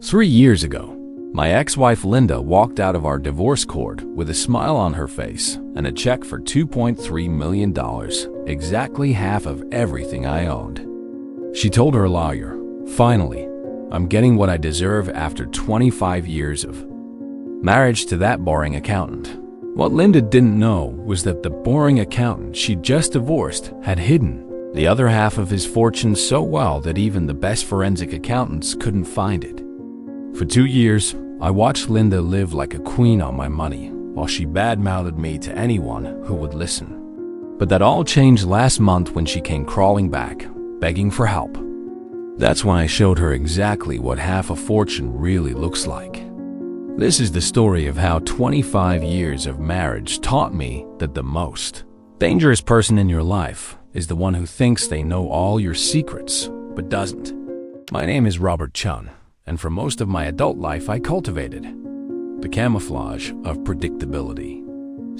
3 years ago, my ex-wife Linda walked out of our divorce court with a smile on her face and a check for $2.3 million, exactly half of everything I owned. She told her lawyer, "Finally, I'm getting what I deserve after 25 years of marriage to that boring accountant." What Linda didn't know was that the boring accountant she'd just divorced had hidden the other half of his fortune so well that even the best forensic accountants couldn't find it. For 2 years, I watched Linda live like a queen on my money while she badmouthed me to anyone who would listen. But that all changed last month when she came crawling back, begging for help. That's when I showed her exactly what half a fortune really looks like. This is the story of how 25 years of marriage taught me that the most dangerous person in your life is the one who thinks they know all your secrets, but doesn't. My name is Robert Chun, and for most of my adult life I cultivated the camouflage of predictability.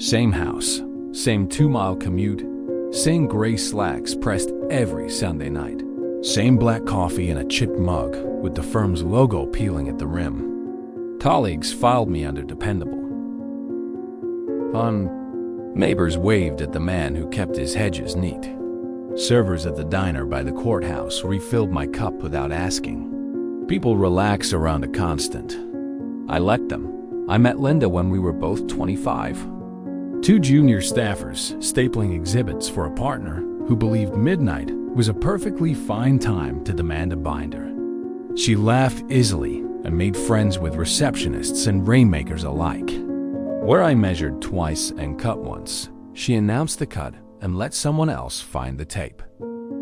Same house, same 2-mile commute, same gray slacks pressed every Sunday night, same black coffee in a chipped mug with the firm's logo peeling at the rim. Colleagues filed me under dependable. Neighbors waved at the man who kept his hedges neat. Servers at the diner by the courthouse refilled my cup without asking. People relax around a constant. I let them. I met Linda when we were both 25. 2 junior staffers stapling exhibits for a partner who believed midnight was a perfectly fine time to demand a binder. She laughed easily and made friends with receptionists and rainmakers alike. Where I measured twice and cut once, she announced the cut and let someone else find the tape.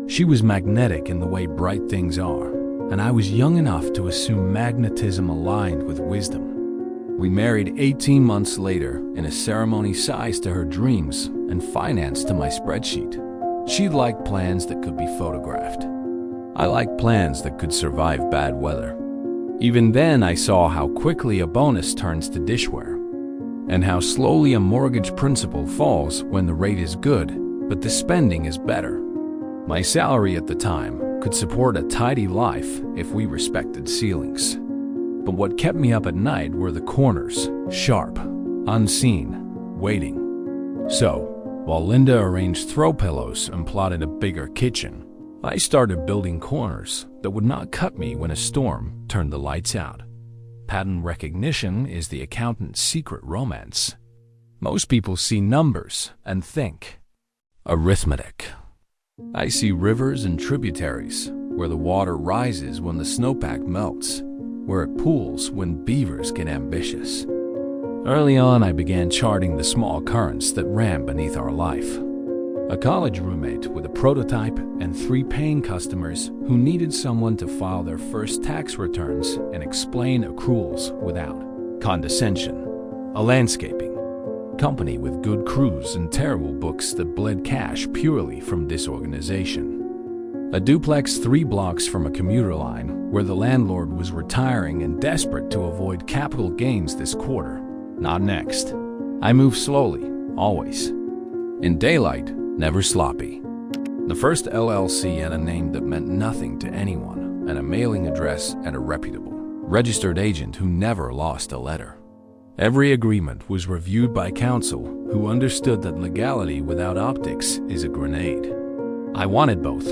She was magnetic in the way bright things are, and I was young enough to assume magnetism aligned with wisdom. We married 18 months later in a ceremony sized to her dreams and financed to my spreadsheet. She liked plans that could be photographed. I liked plans that could survive bad weather. Even then, I saw how quickly a bonus turns to dishware, and how slowly a mortgage principal falls when the rate is good, but the spending is better. My salary at the time could support a tidy life if we respected ceilings. But what kept me up at night were the corners, sharp, unseen, waiting. So, while Linda arranged throw pillows and plotted a bigger kitchen, I started building corners that would not cut me when a storm turned the lights out. Pattern recognition is the accountant's secret romance. Most people see numbers and think arithmetic. I see rivers and tributaries, where the water rises when the snowpack melts, where it pools when beavers get ambitious. Early on, I began charting the small currents that ran beneath our life. A college roommate with a prototype and 3 paying customers who needed someone to file their first tax returns and explain accruals without condescension. A landscaping company with good crews and terrible books that bled cash purely from disorganization. A duplex 3 blocks from a commuter line where the landlord was retiring and desperate to avoid capital gains this quarter. Not next. I move slowly, always. In daylight, never sloppy. The first LLC had a name that meant nothing to anyone and a mailing address and a reputable registered agent who never lost a letter. Every agreement was reviewed by counsel who understood that legality without optics is a grenade. I wanted both.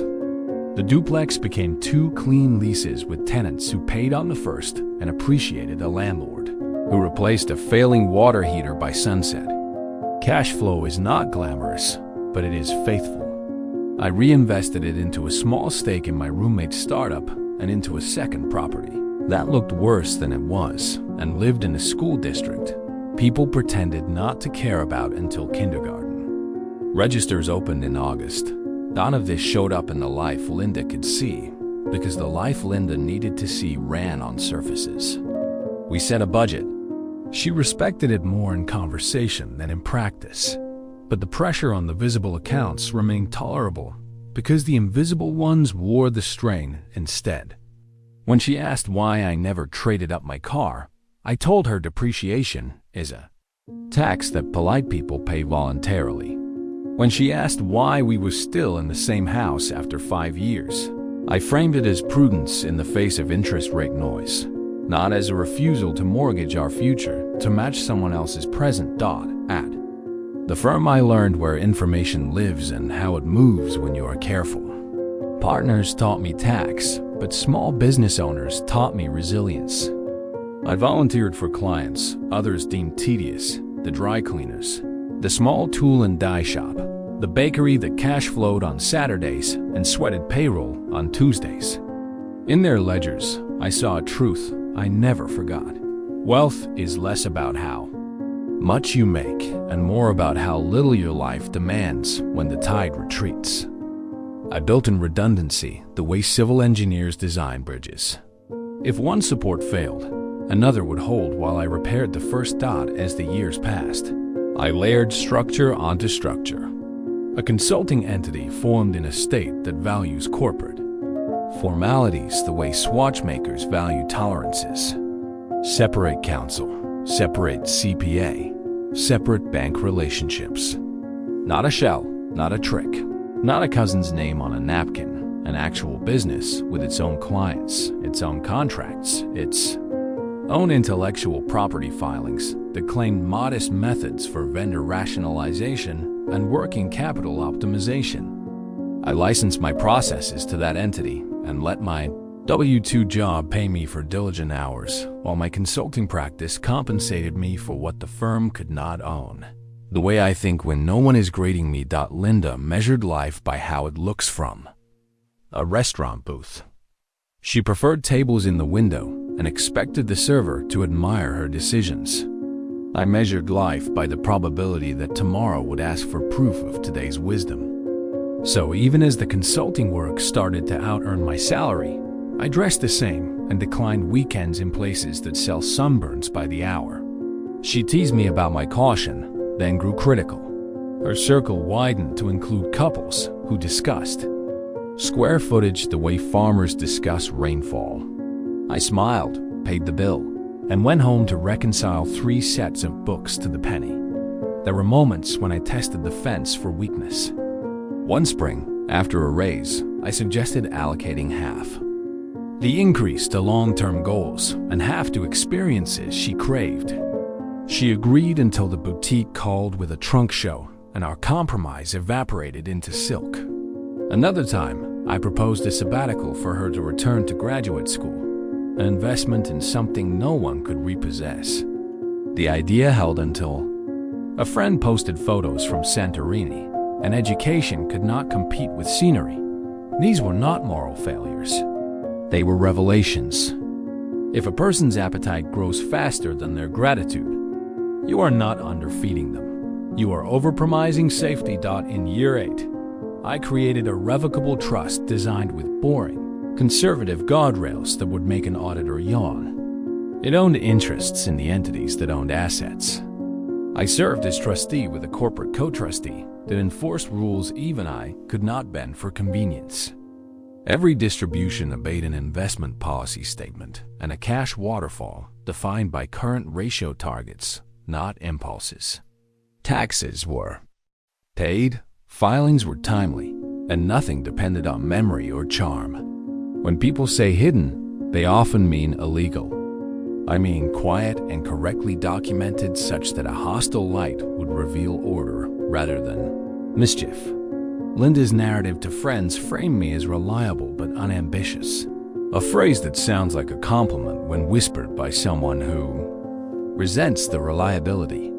The duplex became 2 clean leases with tenants who paid on the first and appreciated a landlord who replaced a failing water heater by sunset. Cash flow is not glamorous, but it is faithful. I reinvested it into a small stake in my roommate's startup and into a second property that looked worse than it was and lived in a school district people pretended not to care about until kindergarten. Registers opened in August. None of this showed up in the life Linda could see because the life Linda needed to see ran on surfaces. We set a budget. She respected it more in conversation than in practice. But the pressure on the visible accounts remained tolerable because the invisible ones wore the strain instead. When she asked why I never traded up my car, I told her depreciation is a tax that polite people pay voluntarily. When she asked why we were still in the same house after 5 years, I framed it as prudence in the face of interest rate noise. not as a refusal to mortgage our future to match someone else's present. At the firm, I learned where information lives and how it moves when you are careful. Partners taught me tax, but small business owners taught me resilience. I volunteered for clients others deemed tedious: the dry cleaners, the small tool and die shop, the bakery that cash flowed on Saturdays and sweated payroll on Tuesdays. In their ledgers, I saw a truth I never forgot. Wealth is less about how much you make and more about how little your life demands when the tide retreats. I built in redundancy the way civil engineers design bridges. If one support failed, another would hold while I repaired the first dot as the years passed. I layered structure onto structure. A consulting entity formed in a state that values corporate formalities the way watchmakers value tolerances. Separate counsel, separate CPA, separate bank relationships. Not a shell, not a trick, not a cousin's name on a napkin, an actual business with its own clients, its own contracts, its own intellectual property filings that claimed modest methods for vendor rationalization and working capital optimization. I licensed my processes to that entity and let my W-2 job pay me for diligent hours, while my consulting practice compensated me for what the firm could not own. The way I think when no one is grading me. Linda measured life by how it looks from a restaurant booth. She preferred tables in the window and expected the server to admire her decisions. I measured life by the probability that tomorrow would ask for proof of today's wisdom. So even as the consulting work started to out-earn my salary, I dressed the same and declined weekends in places that sell sunburns by the hour. She teased me about my caution, then grew critical. Her circle widened to include couples who discussed square footage the way farmers discuss rainfall. I smiled, paid the bill, and went home to reconcile 3 sets of books to the penny. There were moments when I tested the fence for weakness. One spring, after a raise, I suggested allocating half. The increase to long-term goals and half to experiences she craved. She agreed until the boutique called with a trunk show and our compromise evaporated into silk. Another time, I proposed a sabbatical for her to return to graduate school, an investment in something no one could repossess. The idea held until a friend posted photos from Santorini, and education could not compete with scenery. These were not moral failures. They were revelations. If a person's appetite grows faster than their gratitude, you are not underfeeding them. You are overpromising safety. In year 8, I created a revocable trust designed with boring, conservative guardrails that would make an auditor yawn. It owned interests in the entities that owned assets. I served as trustee with a corporate co-trustee that enforced rules even I could not bend for convenience. Every distribution obeyed an investment policy statement and a cash waterfall defined by current ratio targets, not impulses. Taxes were paid, filings were timely, and nothing depended on memory or charm. When people say hidden, they often mean illegal. I mean quiet and correctly documented such that a hostile light would reveal order rather than mischief. Linda's narrative to friends framed me as reliable but unambitious, a phrase that sounds like a compliment when whispered by someone who resents the reliability.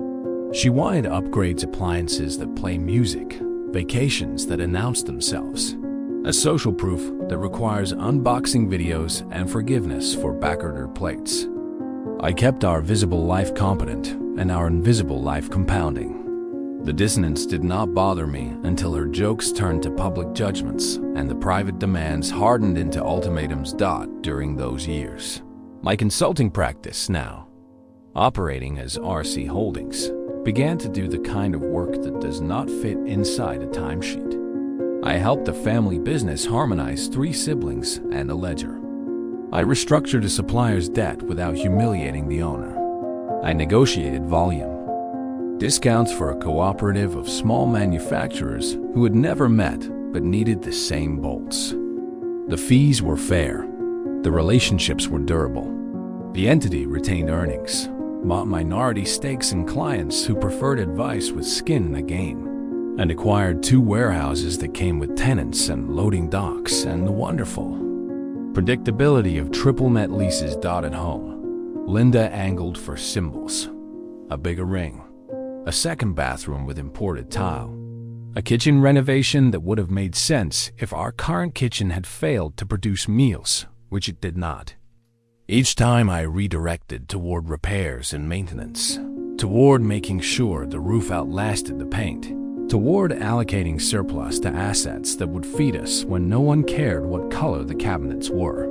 She wanted upgrades, appliances that play music, vacations that announce themselves, a social proof that requires unboxing videos and forgiveness for backorder plates. I kept our visible life competent and our invisible life compounding. The dissonance did not bother me until her jokes turned to public judgments and the private demands hardened into ultimatums. During those years, my consulting practice, now operating as RC Holdings, began to do the kind of work that does not fit inside a timesheet. I helped a family business harmonize 3 siblings and a ledger. I restructured a supplier's debt without humiliating the owner. I negotiated volume, discounts for a cooperative of small manufacturers who had never met but needed the same bolts. The fees were fair. The relationships were durable. The entity retained earnings, bought minority stakes in clients who preferred advice with skin in the game, and acquired 2 warehouses that came with tenants and loading docks and the wonderful predictability of triple net leases dotted home. Linda angled for symbols: a bigger ring, a second bathroom with imported tile, a kitchen renovation that would have made sense if our current kitchen had failed to produce meals, which it did not. Each time I redirected toward repairs and maintenance, toward making sure the roof outlasted the paint, toward allocating surplus to assets that would feed us when no one cared what color the cabinets were.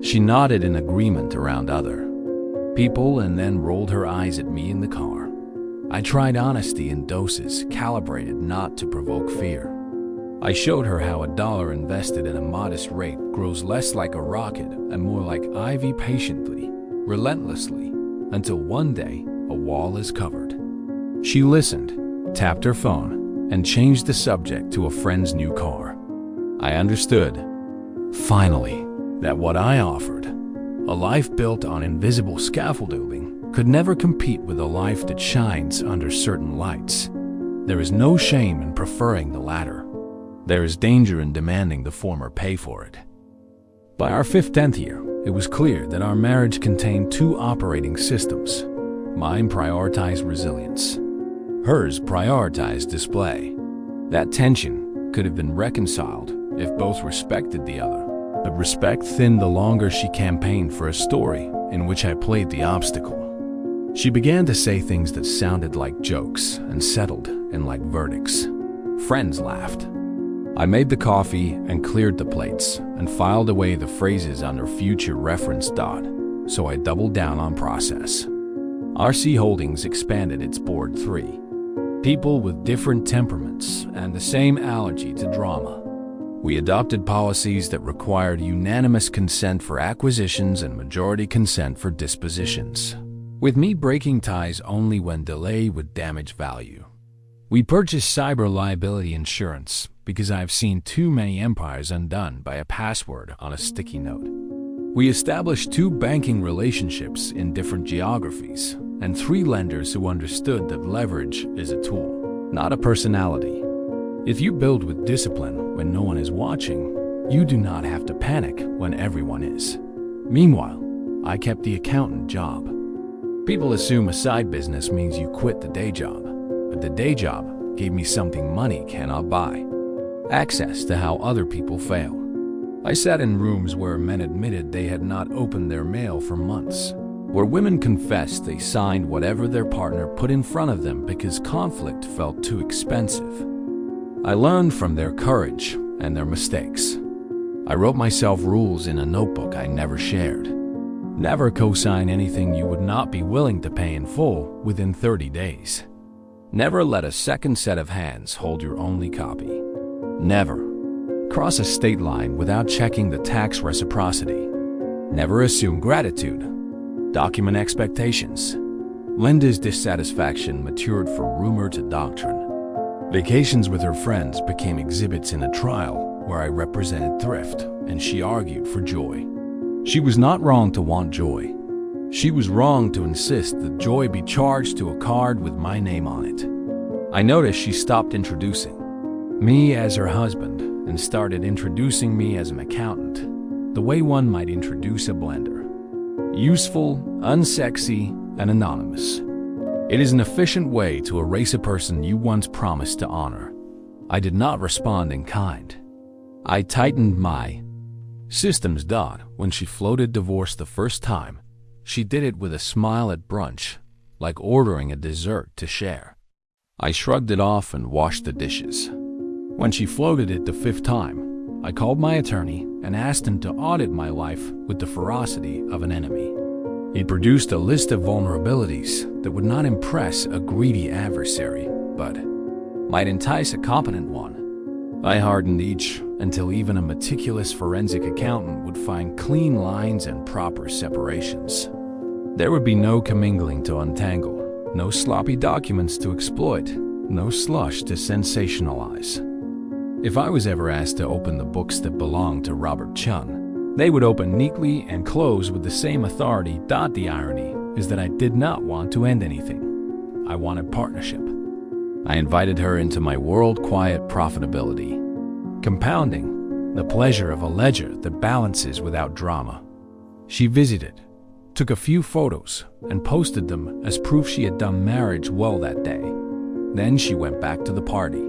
She nodded in agreement around other people and then rolled her eyes at me in the car. I tried honesty in doses calibrated not to provoke fear. I showed her how $1 invested at a modest rate grows less like a rocket and more like ivy, patiently, relentlessly, until one day a wall is covered. She listened, tapped her phone, and changed the subject to a friend's new car. I understood, finally, that what I offered, a life built on invisible scaffolding, could never compete with a life that shines under certain lights. There is no shame in preferring the latter. There is danger in demanding the former pay for it. By our 10th year, it was clear that our marriage contained 2 operating systems. Mine prioritized resilience. Hers prioritized display. That tension could have been reconciled if both respected the other. But respect thinned the longer she campaigned for a story in which I played the obstacle. She began to say things that sounded like jokes and settled in like verdicts. Friends laughed. I made the coffee and cleared the plates and filed away the phrases under future reference dot, so I doubled down on process. RC Holdings expanded its board 3. People with different temperaments and the same allergy to drama. We adopted policies that required unanimous consent for acquisitions and majority consent for dispositions, with me breaking ties only when delay would damage value. We purchased cyber liability insurance because I've seen too many empires undone by a password on a sticky note. We established 2 banking relationships in different geographies and 3 lenders who understood that leverage is a tool, not a personality. If you build with discipline when no one is watching, you do not have to panic when everyone is. Meanwhile, I kept the accountant job. People assume a side business means you quit the day job, but the day job gave me something money cannot buy: access to how other people fail. I sat in rooms where men admitted they had not opened their mail for months, where women confessed they signed whatever their partner put in front of them because conflict felt too expensive. I learned from their courage and their mistakes. I wrote myself rules in a notebook I never shared. Never co-sign anything you would not be willing to pay in full within 30 days. Never let a second set of hands hold your only copy. Never cross a state line without checking the tax reciprocity. Never assume gratitude. Document expectations. Linda's dissatisfaction matured from rumor to doctrine. Vacations with her friends became exhibits in a trial where I represented thrift and she argued for joy. She was not wrong to want joy. She was wrong to insist that joy be charged to a card with my name on it. I noticed she stopped introducing me as her husband and started introducing me as an accountant, the way one might introduce a blender. Useful, unsexy, and anonymous. It is an efficient way to erase a person you once promised to honor. I did not respond in kind. I tightened my systems dot when she floated divorce the first time. She did it with a smile at brunch, like ordering a dessert to share. I shrugged it off and washed the dishes. When she floated it the 5th time, I called my attorney and asked him to audit my life with the ferocity of an enemy. He produced a list of vulnerabilities that would not impress a greedy adversary, but might entice a competent one. I hardened each until even a meticulous forensic accountant would find clean lines and proper separations. There would be no commingling to untangle, no sloppy documents to exploit, no slush to sensationalize. If I was ever asked to open the books that belonged to Robert Chun, They would open neatly and close with the same authority. The irony is that I did not want to end anything. I wanted partnership. I invited her into my world, quiet profitability, compounding the pleasure of a ledger that balances without drama. She visited, took a few photos, and posted them as proof she had done marriage well that day. Then she went back to the party.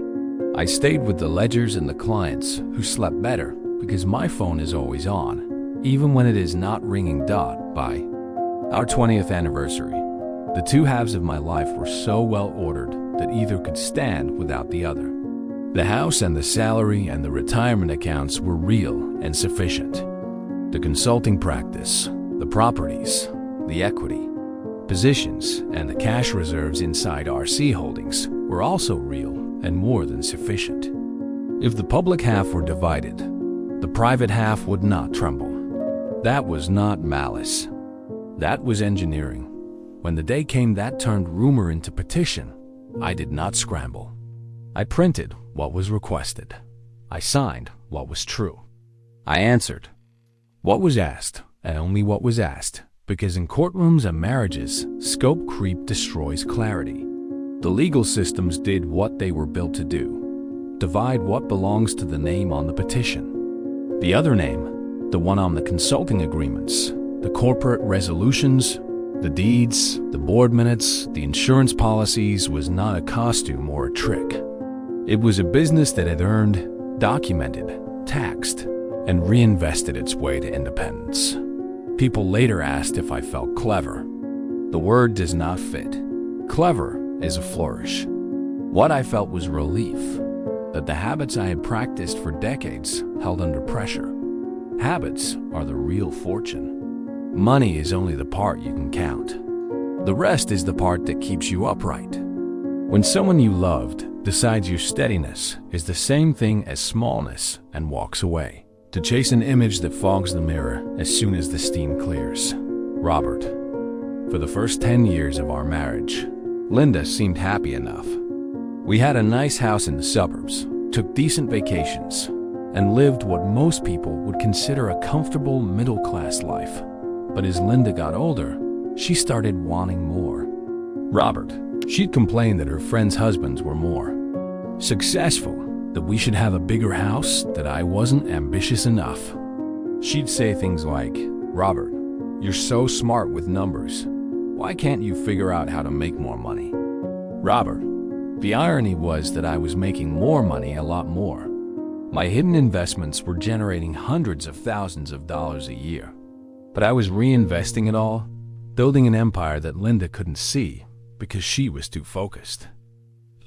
I stayed with the ledgers and the clients who slept better because my phone is always on, even when it is not ringing. By our 20th anniversary, the two halves of my life were so well ordered that either could stand without the other. The house and the salary and the retirement accounts were real and sufficient. The consulting practice, the properties, the equity, positions, and the cash reserves inside RC holdings were also real and more than sufficient. If the public half were divided, the private half would not tremble. That was not malice. That was engineering. When the day came that turned rumor into petition, I did not scramble. I printed what was requested. I signed what was true. I answered what was asked, and only what was asked, because in courtrooms and marriages, scope creep destroys clarity. The legal systems did what they were built to do: divide what belongs to the name on the petition. The other name, the one on the consulting agreements, the corporate resolutions, the deeds, the board minutes, the insurance policies, was not a costume or a trick. It was a business that had earned, documented, taxed, and reinvested its way to independence. People later asked if I felt clever. The word does not fit. Clever is a flourish. What I felt was relief that the habits I had practiced for decades held under pressure. Habits are the real fortune. Money is only the part you can count. The rest is the part that keeps you upright. When someone you loved decides your steadiness is the same thing as smallness and walks away to chase an image that fogs the mirror as soon as the steam clears. Robert. For the first 10 years of our marriage, Linda seemed happy enough. We had a nice house in the suburbs, took decent vacations, and lived what most people would consider a comfortable middle-class life. But as Linda got older, she started wanting more. Robert. She'd complain that her friends' husbands were more successful, that we should have a bigger house, that I wasn't ambitious enough. She'd say things like, "Robert, you're so smart with numbers. Why can't you figure out how to make more money?" Robert. The irony was that I was making more money, a lot more. My hidden investments were generating hundreds of thousands of dollars a year. But I was reinvesting it all, building an empire that Linda couldn't see because she was too focused.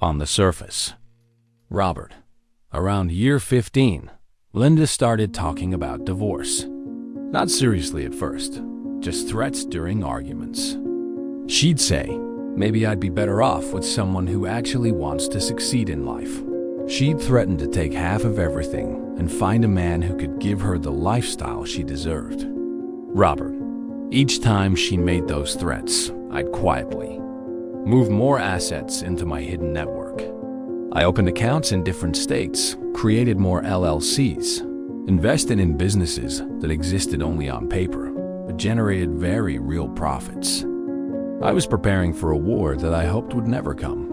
On the surface. Robert. Around year 15, Linda started talking about divorce. Not seriously at first, just threats during arguments. She'd say, maybe I'd be better off with someone who actually wants to succeed in life. She'd threaten to take half of everything and find a man who could give her the lifestyle she deserved. Robert. Each time she made those threats, I'd quietly move more assets into my hidden network. I opened accounts in different states, created more LLCs, invested in businesses that existed only on paper, but generated very real profits. I was preparing for a war that I hoped would never come.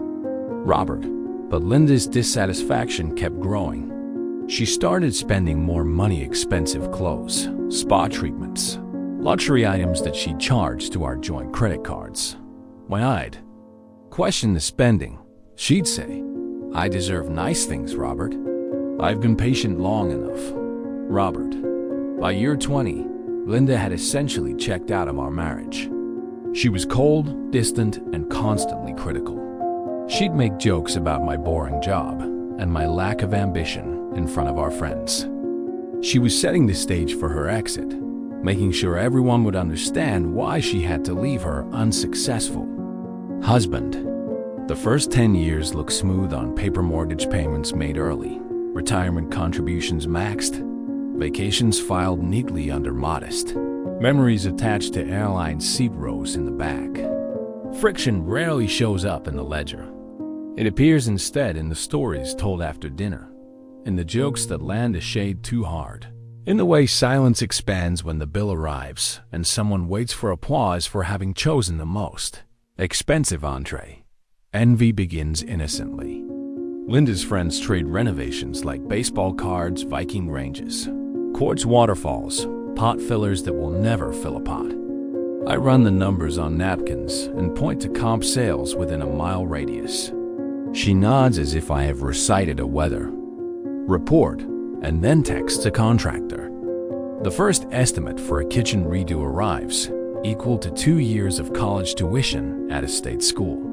Robert. But Linda's dissatisfaction kept growing. She started spending more money, expensive clothes, spa treatments, luxury items that she charged to our joint credit cards. When I'd question the spending, she'd say, "I deserve nice things, Robert. I've been patient long enough." Robert. By year 20, Linda had essentially checked out of our marriage. She was cold, distant, and constantly critical. She'd make jokes about my boring job and my lack of ambition in front of our friends. She was setting the stage for her exit, making sure everyone would understand why she had to leave her unsuccessful husband. The first 10 years looked smooth on paper, mortgage payments made early, retirement contributions maxed, vacations filed neatly under modest, memories attached to airline seat rows in the back. Friction rarely shows up in the ledger. It appears instead in the stories told after dinner, in the jokes that land a shade too hard, In the way silence expands when the bill arrives and someone waits for applause for having chosen the most expensive entree, envy begins innocently. Linda's friends trade renovations like baseball cards, Viking ranges, quartz waterfalls, pot fillers that will never fill a pot. I run the numbers on napkins and point to comp sales within a mile radius. She nods as if I have recited a weather report and then texts a contractor. The first estimate for a kitchen redo arrives, equal to 2 years of college tuition at a state school.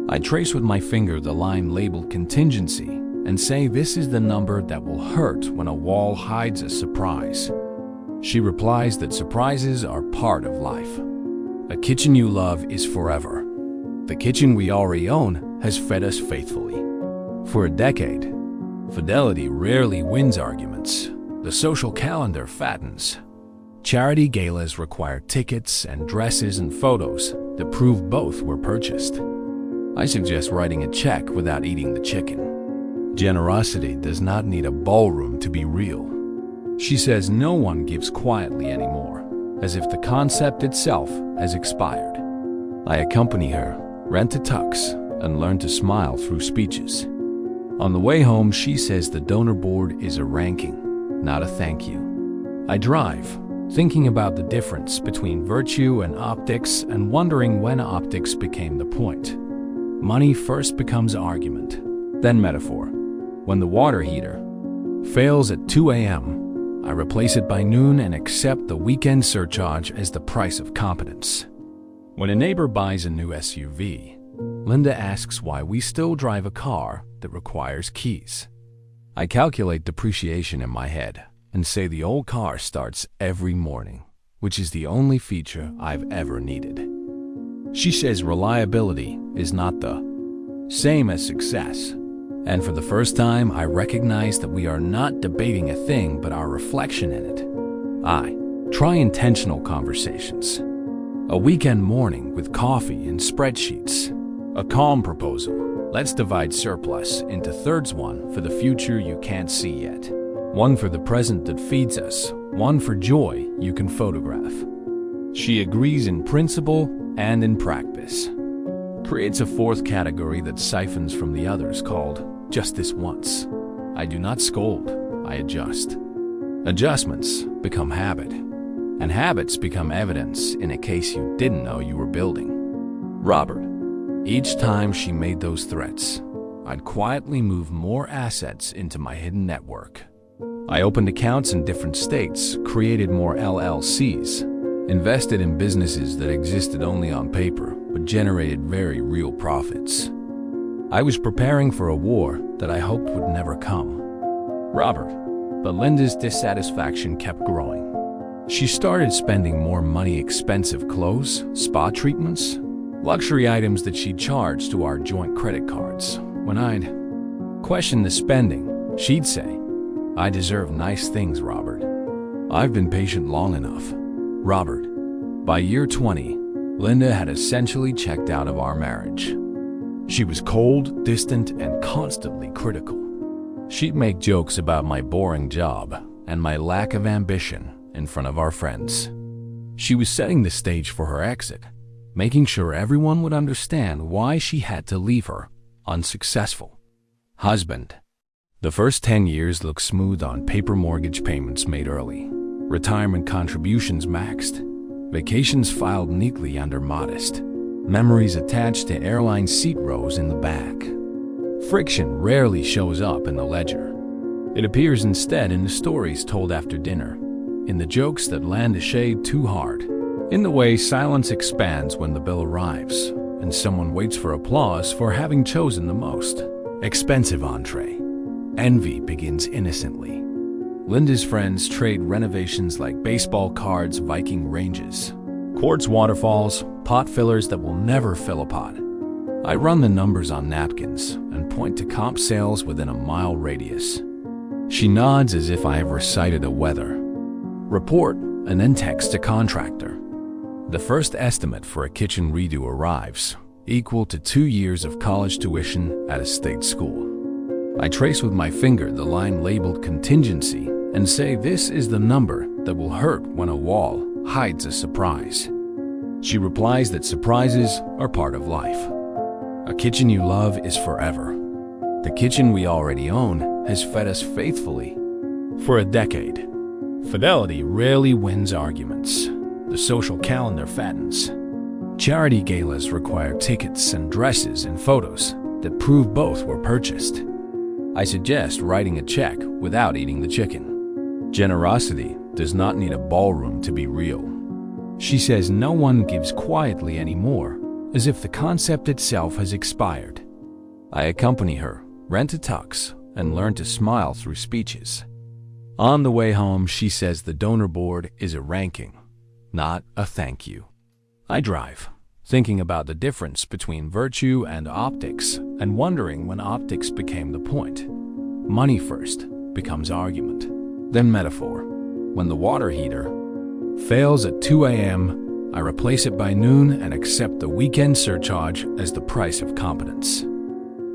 I trace with my finger the line labeled contingency and say this is the number that will hurt when a wall hides a surprise. She replies that surprises are part of life. A kitchen you love is forever. The kitchen we already own has fed us faithfully. For a decade, fidelity rarely wins arguments. The social calendar fattens. Charity galas require tickets and dresses and photos that prove both were purchased. I suggest writing a check without eating the chicken. Generosity does not need a ballroom to be real. She says no one gives quietly anymore, as if the concept itself has expired. I accompany her, rent a tux, and learn to smile through speeches. On the way home, she says the donor board is a ranking, not a thank you. I drive, thinking about the difference between virtue and optics and wondering when optics became the point. Money first becomes argument, then metaphor. When the water heater fails at 2 a.m., I replace it by noon and accept the weekend surcharge as the price of competence. When a neighbor buys a new SUV, Linda asks why we still drive a car that requires keys. I calculate depreciation in my head and say the old car starts every morning, which is the only feature I've ever needed. She says reliability is not the same as success. And for the first time, I recognize that we are not debating a thing but our reflection in it. I try intentional conversations. A weekend morning with coffee and spreadsheets. A calm proposal. Let's divide surplus into thirds, one for the future you can't see yet. One for the present that feeds us. One for joy you can photograph. She agrees in principle and in practice. Creates a fourth category that siphons from the others called just this once. I do not scold, I adjust. Adjustments become habit, and habits become evidence in a case you didn't know you were building. Robert, each time she made those threats, I'd quietly move more assets into my hidden network. I opened accounts in different states, created more LLCs, invested in businesses that existed only on paper but generated very real profits. I was preparing for a war that I hoped would never come. Robert, but Linda's dissatisfaction kept growing. She started spending more money, expensive clothes, spa treatments, luxury items that she'd charged to our joint credit cards. When I'd question the spending, she'd say, "I deserve nice things, Robert. I've been patient long enough." Robert, by year 20, Linda had essentially checked out of our marriage. She was cold, distant, and constantly critical. She'd make jokes about my boring job and my lack of ambition in front of our friends. She was setting the stage for her exit, making sure everyone would understand why she had to leave her unsuccessful husband. The first 10 years looked smooth on paper, mortgage payments made early, retirement contributions maxed, vacations filed neatly under modest, memories attached to airline seat rows in the back. Friction rarely shows up in the ledger. It appears instead in the stories told after dinner, in the jokes that land a shade too hard, in the way silence expands when the bill arrives, and someone waits for applause for having chosen the most expensive entree. Envy begins innocently. Linda's friends trade renovations like baseball cards, Viking ranges, quartz waterfalls, pot fillers that will never fill a pot. I run the numbers on napkins and point to comp sales within a mile radius. She nods as if I have recited a weather report and then texts a contractor. The first estimate for a kitchen redo arrives, equal to 2 years of college tuition at a state school. I trace with my finger the line labeled contingency and say this is the number that will hurt when a wall hides a surprise. She replies that surprises are part of life. A kitchen you love is forever. The kitchen we already own has fed us faithfully for a decade. Fidelity rarely wins arguments. The social calendar fattens. Charity galas require tickets and dresses and photos that prove both were purchased. I suggest writing a check without eating the chicken. Generosity does not need a ballroom to be real. She says no one gives quietly anymore, as if the concept itself has expired. I accompany her, rent a tux, and learn to smile through speeches. On the way home, she says the donor board is a ranking, not a thank you. I drive, thinking about the difference between virtue and optics, and wondering when optics became the point. Money first becomes argument, then metaphor. When the water heater fails at 2 a.m., I replace it by noon and accept the weekend surcharge as the price of competence.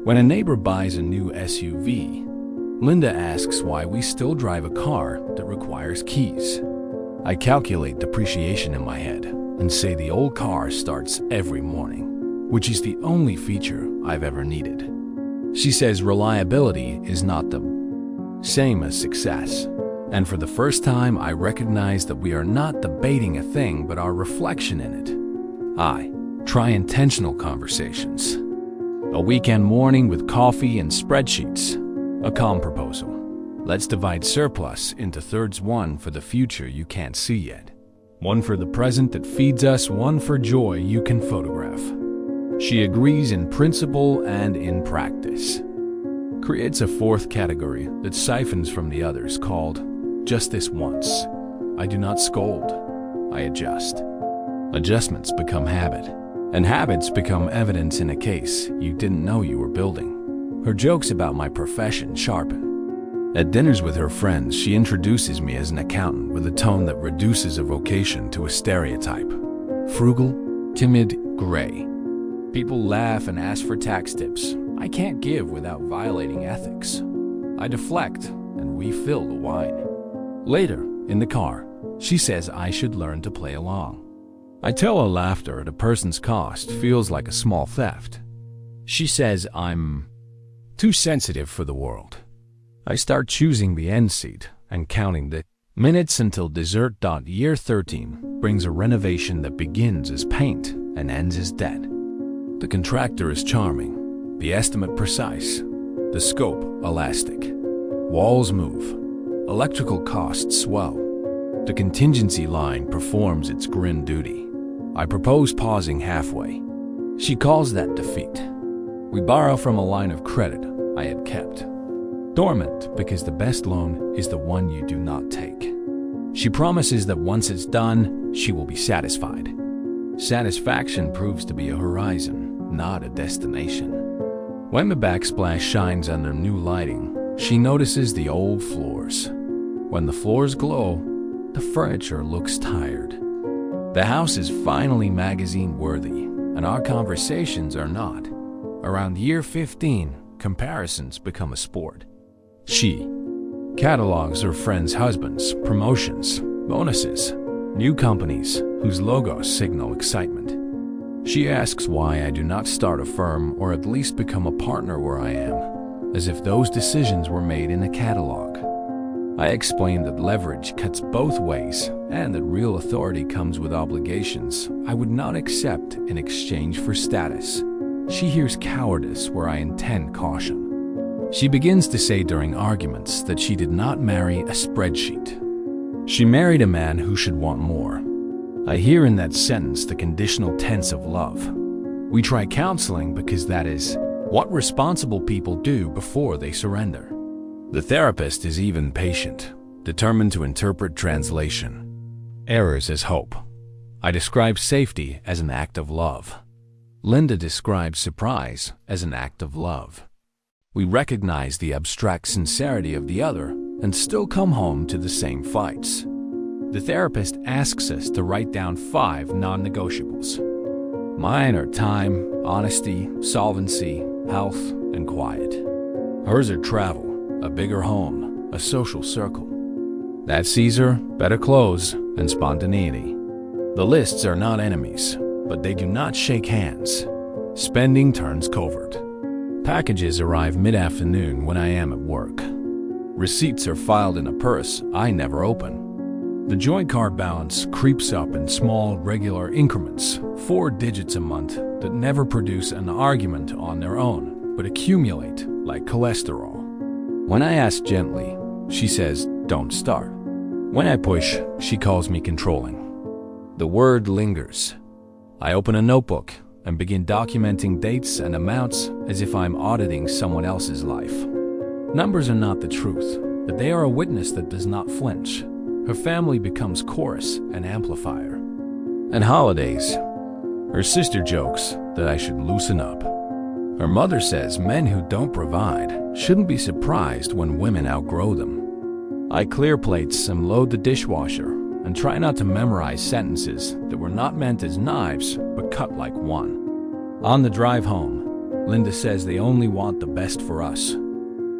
When a neighbor buys a new SUV, Linda asks why we still drive a car that requires keys. I calculate depreciation in my head and say the old car starts every morning, which is the only feature I've ever needed. She says reliability is not the same as success. And for the first time, I recognize that we are not debating a thing, but our reflection in it. I try intentional conversations. A weekend morning with coffee and spreadsheets. A calm proposal. Let's divide surplus into thirds, one for the future you can't see yet. One for the present that feeds us, one for joy you can photograph. She agrees in principle and in practice. Creates a fourth category that siphons from the others called just this once. I do not scold, I adjust. Adjustments become habit, and habits become evidence in a case you didn't know you were building. Her jokes about my profession sharpen. At dinners with her friends, she introduces me as an accountant with a tone that reduces a vocation to a stereotype. Frugal, timid, gray. People laugh and ask for tax tips. I can't give without violating ethics. I deflect and refill the wine. Later, in the car, she says I should learn to play along. I tell her laughter at a person's cost feels like a small theft. She says I'm too sensitive for the world. I start choosing the end seat and counting the minutes until dessert. Year 13 brings a renovation that begins as paint and ends as debt. The contractor is charming, the estimate precise, the scope elastic. Walls move, electrical costs swell. The contingency line performs its grim duty. I propose pausing halfway. She calls that defeat. We borrow from a line of credit I had kept. Dormant because the best loan is the one you do not take. She promises that once it's done, she will be satisfied. Satisfaction proves to be a horizon, not a destination. When the backsplash shines under new lighting, she notices the old floors. When the floors glow, the furniture looks tired. The house is finally magazine-worthy, and our conversations are not. Around year 15, comparisons become a sport. She catalogs her friends' husbands, promotions, bonuses, new companies whose logos signal excitement. She asks why I do not start a firm or at least become a partner where I am, as if those decisions were made in a catalog. I explain that leverage cuts both ways and that real authority comes with obligations I would not accept in exchange for status. She hears cowardice where I intend caution. She begins to say during arguments that she did not marry a spreadsheet. She married a man who should want more. I hear in that sentence the conditional tense of love. We try counseling because that is what responsible people do before they surrender. The therapist is even patient, determined to interpret translation. Errors as hope. I describe safety as an act of love. Linda describes surprise as an act of love. We recognize the abstract sincerity of the other and still come home to the same fights. The therapist asks us to write down 5 non-negotiables. Mine are time, honesty, solvency, health, and quiet. Hers are travel, a bigger home, a social circle. That's Caesar, better clothes, and spontaneity. The lists are not enemies, but they do not shake hands. Spending turns covert. Packages arrive mid-afternoon when I am at work. Receipts are filed in a purse I never open. The joint card balance creeps up in small, regular increments, 4 digits a month that never produce an argument on their own, but accumulate like cholesterol. When I ask gently, she says, "Don't start." When I push, she calls me controlling. The word lingers. I open a notebook and begin documenting dates and amounts as if I'm auditing someone else's life. Numbers are not the truth, but they are a witness that does not flinch. Her family becomes chorus and amplifier. And holidays. Her sister jokes that I should loosen up. Her mother says men who don't provide shouldn't be surprised when women outgrow them. I clear plates and load the dishwasher and try not to memorize sentences that were not meant as knives but cut like one. On the drive home, Linda says they only want the best for us.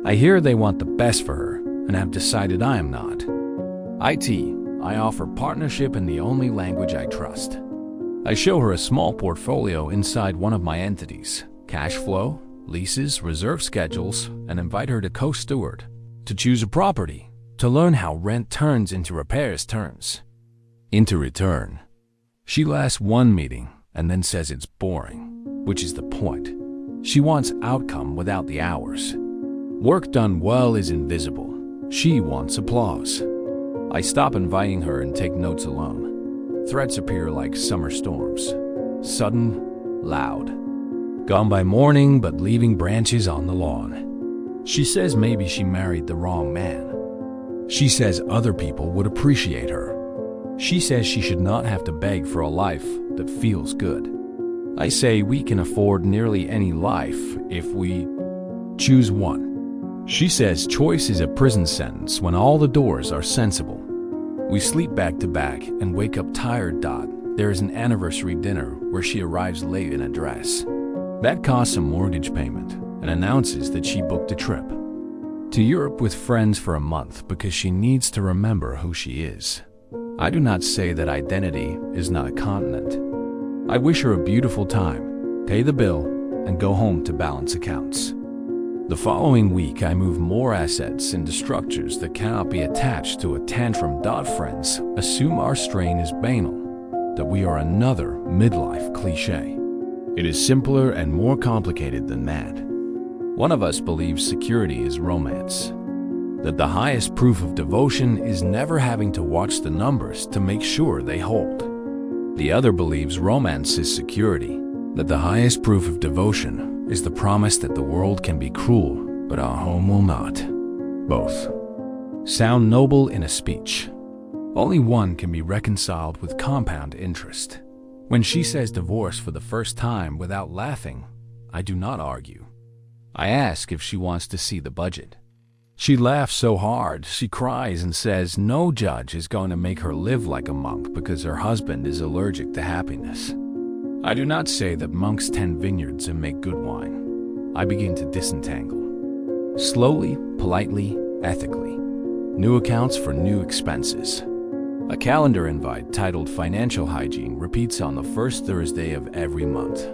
I hear they want the best for her and have decided I am not. I offer partnership in the only language I trust. I show her a small portfolio inside one of my entities, cash flow, leases, reserve schedules, and invite her to co-steward, to choose a property, to learn how rent turns into repairs turns, into return. She lasts one meeting and then says it's boring, which is the point. She wants outcome without the hours. Work done well is invisible. She wants applause. I stop inviting her and take notes alone. Threats appear like summer storms. Sudden, loud. Gone by morning, but leaving branches on the lawn. She says maybe she married the wrong man. She says other people would appreciate her. She says she should not have to beg for a life that feels good. I say we can afford nearly any life if we choose one. She says choice is a prison sentence when all the doors are sensible. We sleep back to back and wake up tired. There is an anniversary dinner where she arrives late in a dress. That costs a mortgage payment and announces that she booked a trip to Europe with friends for a month because she needs to remember who she is. I do not say that identity is not a continent. I wish her a beautiful time, pay the bill, and go home to balance accounts. The following week, I move more assets into structures that cannot be attached to a tantrum. Friends assume our strain is banal, that we are another midlife cliche. It is simpler and more complicated than that. One of us believes security is romance, that the highest proof of devotion is never having to watch the numbers to make sure they hold. The other believes romance is security, that the highest proof of devotion is the promise that the world can be cruel, but our home will not. Both sound noble in a speech. Only one can be reconciled with compound interest. When she says divorce for the first time without laughing, I do not argue. I ask if she wants to see the budget. She laughs so hard, she cries and says no judge is going to make her live like a monk because her husband is allergic to happiness. I do not say that monks tend vineyards and make good wine. I begin to disentangle. Slowly, politely, ethically. New accounts for new expenses. A calendar invite titled Financial Hygiene repeats on the first Thursday of every month.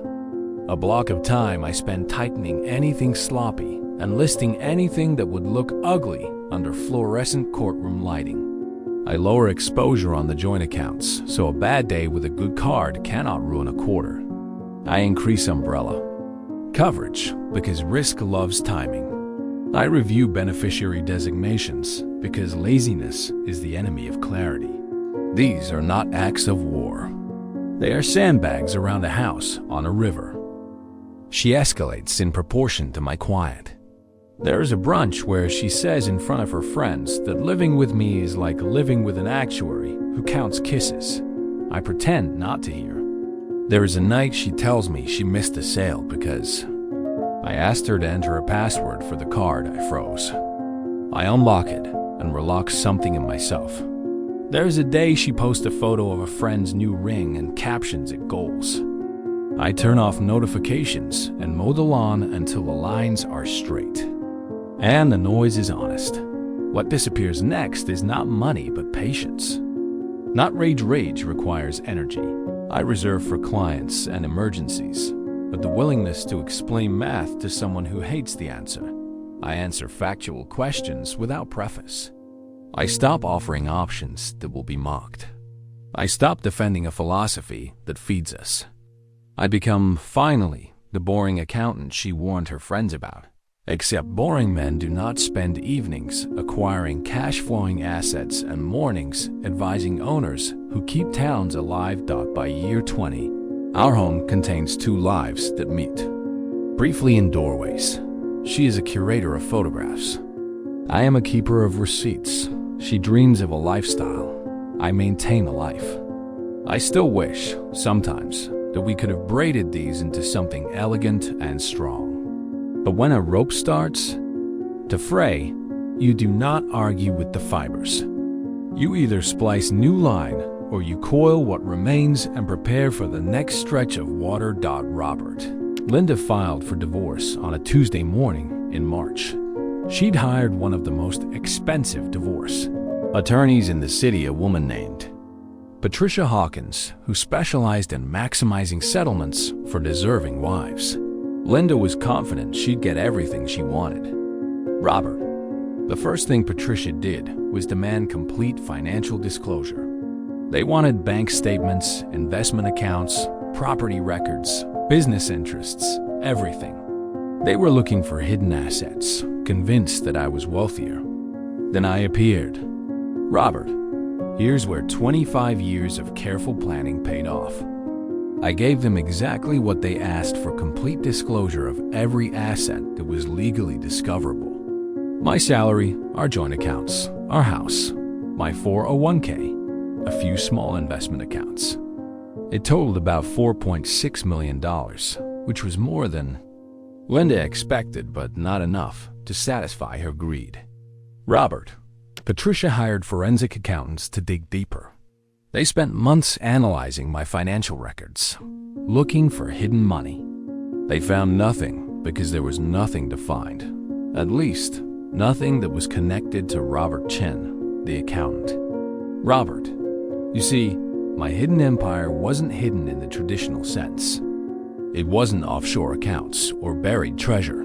A block of time I spend tightening anything sloppy and listing anything that would look ugly under fluorescent courtroom lighting. I lower exposure on the joint accounts, so a bad day with a good card cannot ruin a quarter. I increase umbrella coverage because risk loves timing. I review beneficiary designations because laziness is the enemy of clarity. These are not acts of war. They are sandbags around a house on a river. She escalates in proportion to my quiet. There is a brunch where she says in front of her friends that living with me is like living with an actuary who counts kisses. I pretend not to hear. There is a night she tells me she missed a sale because I asked her to enter a password for the card I froze. I unlock it and relock something in myself. There is a day she posts a photo of a friend's new ring and captions it goals. I turn off notifications and mow the lawn until the lines are straight. And the noise is honest. What disappears next is not money, but patience. Not rage requires energy. I reserve for clients and emergencies, but the willingness to explain math to someone who hates the answer. I answer factual questions without preface. I stop offering options that will be mocked. I stop defending a philosophy that feeds us. I become, finally, the boring accountant she warned her friends about. Except boring men do not spend evenings acquiring cash-flowing assets and mornings advising owners who keep towns alive. By year 20, our home contains 2 lives that meet. Briefly in doorways, she is a curator of photographs. I am a keeper of receipts. She dreams of a lifestyle. I maintain a life. I still wish, sometimes, that we could have braided these into something elegant and strong. But when a rope starts to fray, you do not argue with the fibers. You either splice new line or you coil what remains and prepare for the next stretch of water. Robert. Linda filed for divorce on a Tuesday morning in March. She'd hired one of the most expensive divorce attorneys in the city, a woman named Patricia Hawkins, who specialized in maximizing settlements for deserving wives. Linda was confident she'd get everything she wanted. Robert. The first thing Patricia did was demand complete financial disclosure. They wanted bank statements, investment accounts, property records, business interests, everything. They were looking for hidden assets, convinced that I was wealthier. Then I appeared. Robert, here's where 25 years of careful planning paid off. I gave them exactly what they asked for: complete disclosure of every asset that was legally discoverable. My salary, our joint accounts, our house, my 401k, a few small investment accounts. It totaled about $4.6 million, which was more than Linda expected, but not enough to satisfy her greed. Robert. Patricia hired forensic accountants to dig deeper. They spent months analyzing my financial records, looking for hidden money. They found nothing because there was nothing to find. At least, nothing that was connected to Robert Chen, the accountant. Robert. You see, my hidden empire wasn't hidden in the traditional sense. It wasn't offshore accounts or buried treasure.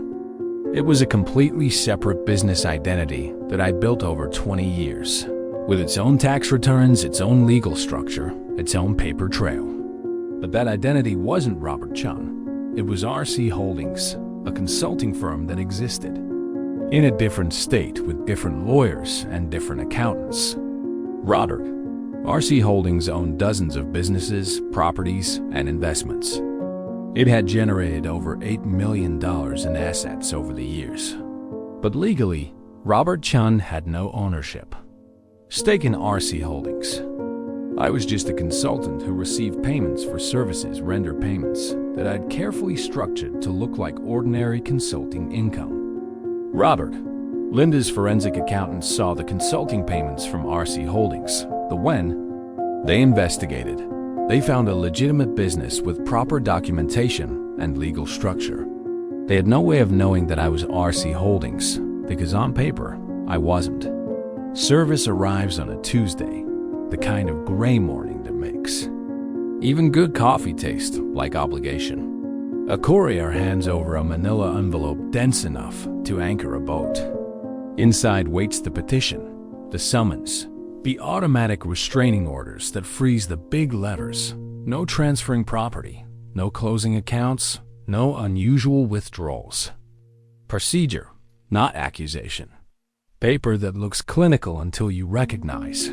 It was a completely separate business identity that I'd built over 20 years. With its own tax returns, its own legal structure, its own paper trail. But that identity wasn't Robert Chun. It was RC Holdings, a consulting firm that existed in a different state with different lawyers and different accountants. Robert. RC Holdings owned dozens of businesses, properties, and investments. It had generated over $8 million in assets over the years. But legally, Robert Chun had no ownership. Stake in RC Holdings. I was just a consultant who received payments for services rendered, payments that I'd carefully structured to look like ordinary consulting income. Robert. Linda's forensic accountants saw the consulting payments from RC Holdings. When they investigated, they found a legitimate business with proper documentation and legal structure. They had no way of knowing that I was RC Holdings, because on paper, I wasn't. Service arrives on a Tuesday, the kind of gray morning that makes even good coffee taste like obligation. A courier hands over a manila envelope dense enough to anchor a boat. Inside waits the petition, the summons, the automatic restraining orders that freeze the big levers. No transferring property, no closing accounts, no unusual withdrawals. Procedure, not accusation. Paper that looks clinical until you recognize.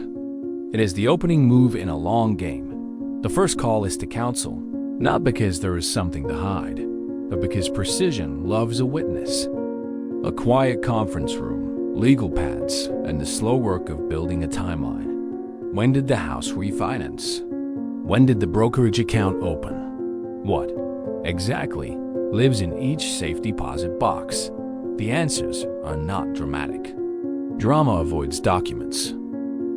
It is the opening move in a long game. The first call is to counsel, not because there is something to hide, but because precision loves a witness. A quiet conference room, legal pads, and the slow work of building a timeline. When did the house refinance? When did the brokerage account open? What exactly lives in each safe deposit box? The answers are not dramatic. Drama avoids documents.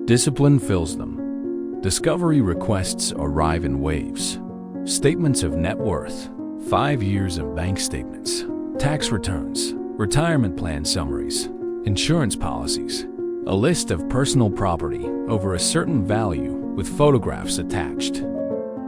Discipline fills them. Discovery requests arrive in waves. Statements of net worth, 5 years of bank statements, tax returns, retirement plan summaries, insurance policies. A list of personal property over a certain value with photographs attached.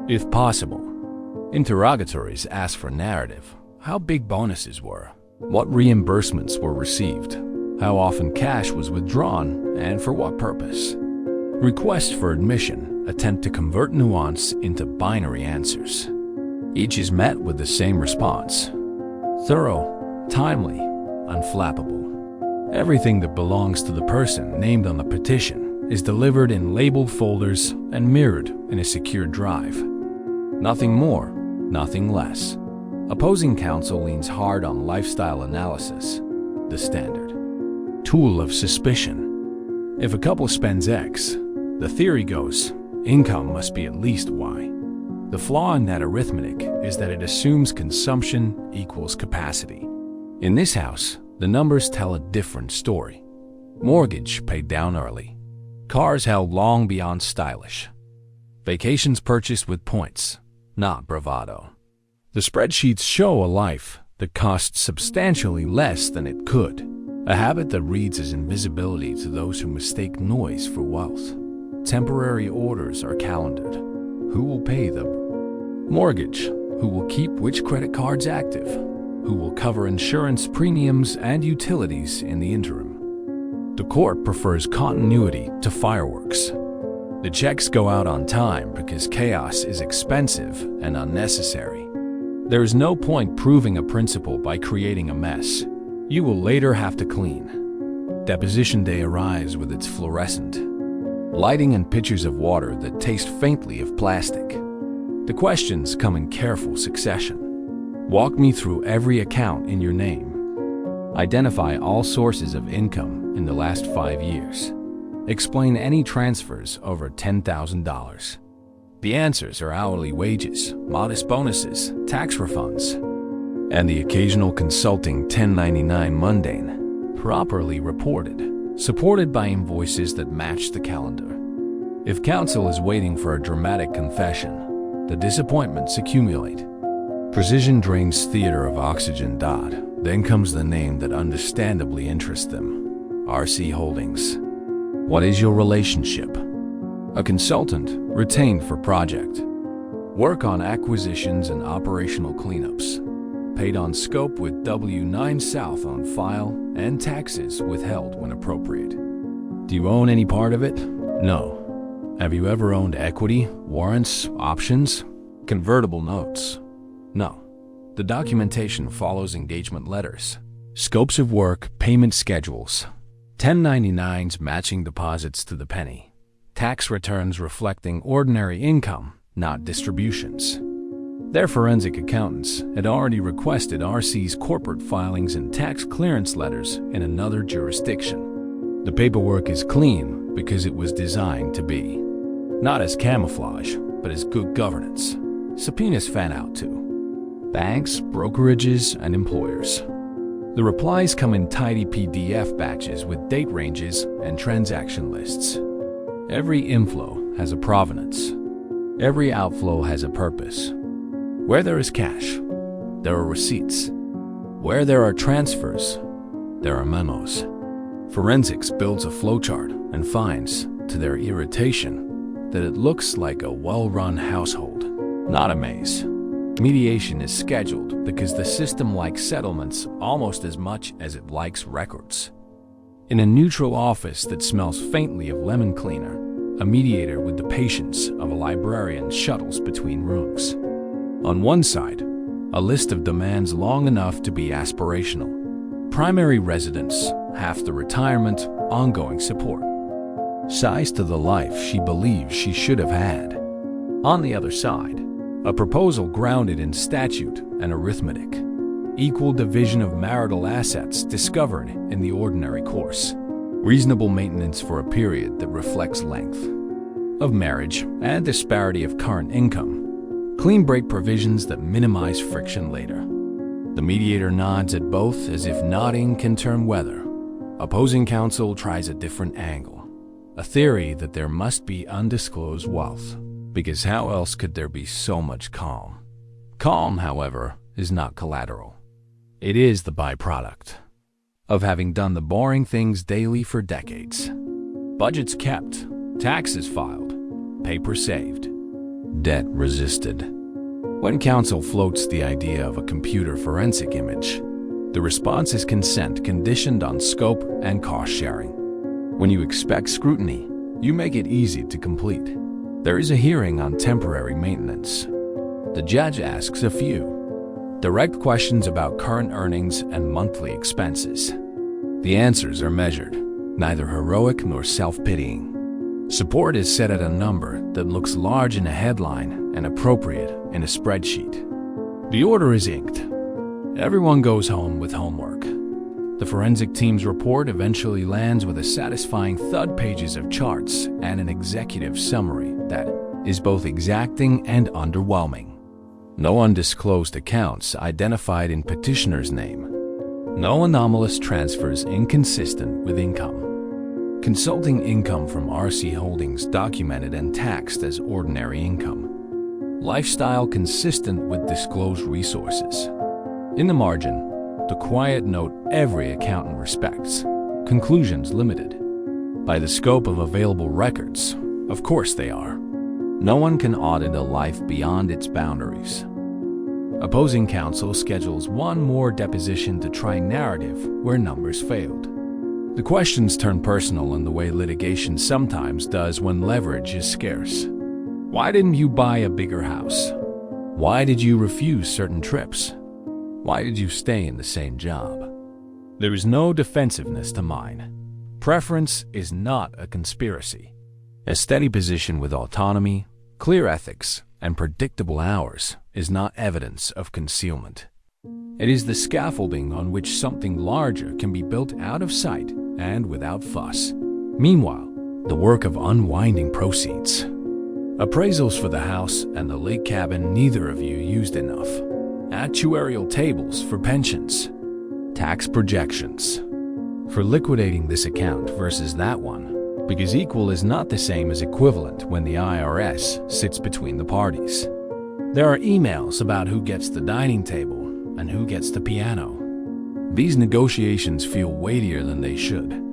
If possible, interrogatories ask for narrative, how big bonuses were, what reimbursements were received, how often cash was withdrawn, and for what purpose. Requests for admission attempt to convert nuance into binary answers. Each is met with the same response: thorough, timely, unflappable. Everything that belongs to the person named on the petition is delivered in labeled folders and mirrored in a secure drive. Nothing more, nothing less. Opposing counsel leans hard on lifestyle analysis, the standard tool of suspicion. If a couple spends X, the theory goes, income must be at least Y. The flaw in that arithmetic is that it assumes consumption equals capacity. In this house, the numbers tell a different story. Mortgage paid down early. Cars held long beyond stylish. Vacations purchased with points, not bravado. The spreadsheets show a life that costs substantially less than it could. A habit that reads as invisibility to those who mistake noise for wealth. Temporary orders are calendared. Who will pay the mortgage? Who will keep which credit cards active? Who will cover insurance premiums and utilities in the interim? The court prefers continuity to fireworks. The checks go out on time because chaos is expensive and unnecessary. There is no point proving a principle by creating a mess you will later have to clean. Deposition day arrives with its fluorescent lighting and pitchers of water that taste faintly of plastic. The questions come in careful succession. Walk me through every account in your name. Identify all sources of income in the last 5 years. Explain any transfers over $10,000. The answers are hourly wages, modest bonuses, tax refunds, and the occasional consulting 1099 mundane, properly reported, supported by invoices that match the calendar. If counsel is waiting for a dramatic confession, the disappointments accumulate. Precision drains theater of oxygen. Then comes the name that understandably interests them: RC Holdings. What is your relationship? A consultant retained for project. Work on acquisitions and operational cleanups. Paid on scope with W-9 South on file and taxes withheld when appropriate. Do you own any part of it? No. Have you ever owned equity, warrants, options, convertible notes? No. The documentation follows engagement letters, scopes of work, payment schedules, 1099s matching deposits to the penny, tax returns reflecting ordinary income, not distributions. Their forensic accountants had already requested RC's corporate filings and tax clearance letters in another jurisdiction. The paperwork is clean because it was designed to be. Not as camouflage, but as good governance. Subpoenas fan out too. Banks, brokerages, and employers. The replies come in tidy PDF batches with date ranges and transaction lists. Every inflow has a provenance. Every outflow has a purpose. Where there is cash, there are receipts. Where there are transfers, there are memos. Forensics builds a flowchart and finds, to their irritation, that it looks like a well-run household, not a maze. Mediation is scheduled because the system likes settlements almost as much as it likes records. In a neutral office that smells faintly of lemon cleaner, a mediator with the patience of a librarian shuttles between rooms. On one side, a list of demands long enough to be aspirational. Primary residence, half the retirement, ongoing support. Size to the life she believes she should have had. On the other side, a proposal grounded in statute and arithmetic. Equal division of marital assets discovered in the ordinary course. Reasonable maintenance for a period that reflects length of marriage and disparity of current income. Clean break provisions that minimize friction later. The mediator nods at both as if nodding can turn weather. Opposing counsel tries a different angle. A theory that there must be undisclosed wealth, because how else could there be so much calm? Calm, however, is not collateral. It is the byproduct of having done the boring things daily for decades. Budgets kept, taxes filed, paper saved, debt resisted. When counsel floats the idea of a computer forensic image, the response is consent conditioned on scope and cost sharing. When you expect scrutiny, you make it easy to complete. There is a hearing on temporary maintenance. The judge asks a few direct questions about current earnings and monthly expenses. The answers are measured, neither heroic nor self-pitying. Support is set at a number that looks large in a headline and appropriate in a spreadsheet. The order is inked. Everyone goes home with homework. The forensic team's report eventually lands with a satisfying thud pages of charts and an executive summary that is both exacting and underwhelming. No undisclosed accounts identified in petitioner's name. No anomalous transfers inconsistent with income. Consulting income from RC Holdings documented and taxed as ordinary income. Lifestyle consistent with disclosed resources. In the margin, the quiet note every accountant respects. Conclusions limited. By the scope of available records, of course they are. No one can audit a life beyond its boundaries. Opposing counsel schedules one more deposition to try narrative where numbers failed. The questions turn personal in the way litigation sometimes does when leverage is scarce. Why didn't you buy a bigger house? Why did you refuse certain trips? Why did you stay in the same job? There is no defensiveness to mine. Preference is not a conspiracy. A steady position with autonomy, clear ethics, and predictable hours is not evidence of concealment. It is the scaffolding on which something larger can be built out of sight and without fuss. Meanwhile, the work of unwinding proceeds. Appraisals for the house and the lake cabin neither of you used enough. Actuarial tables for pensions. Tax projections. For liquidating this account versus that one, because equal is not the same as equivalent when the IRS sits between the parties. There are emails about who gets the dining table and who gets the piano. These negotiations feel weightier than they should.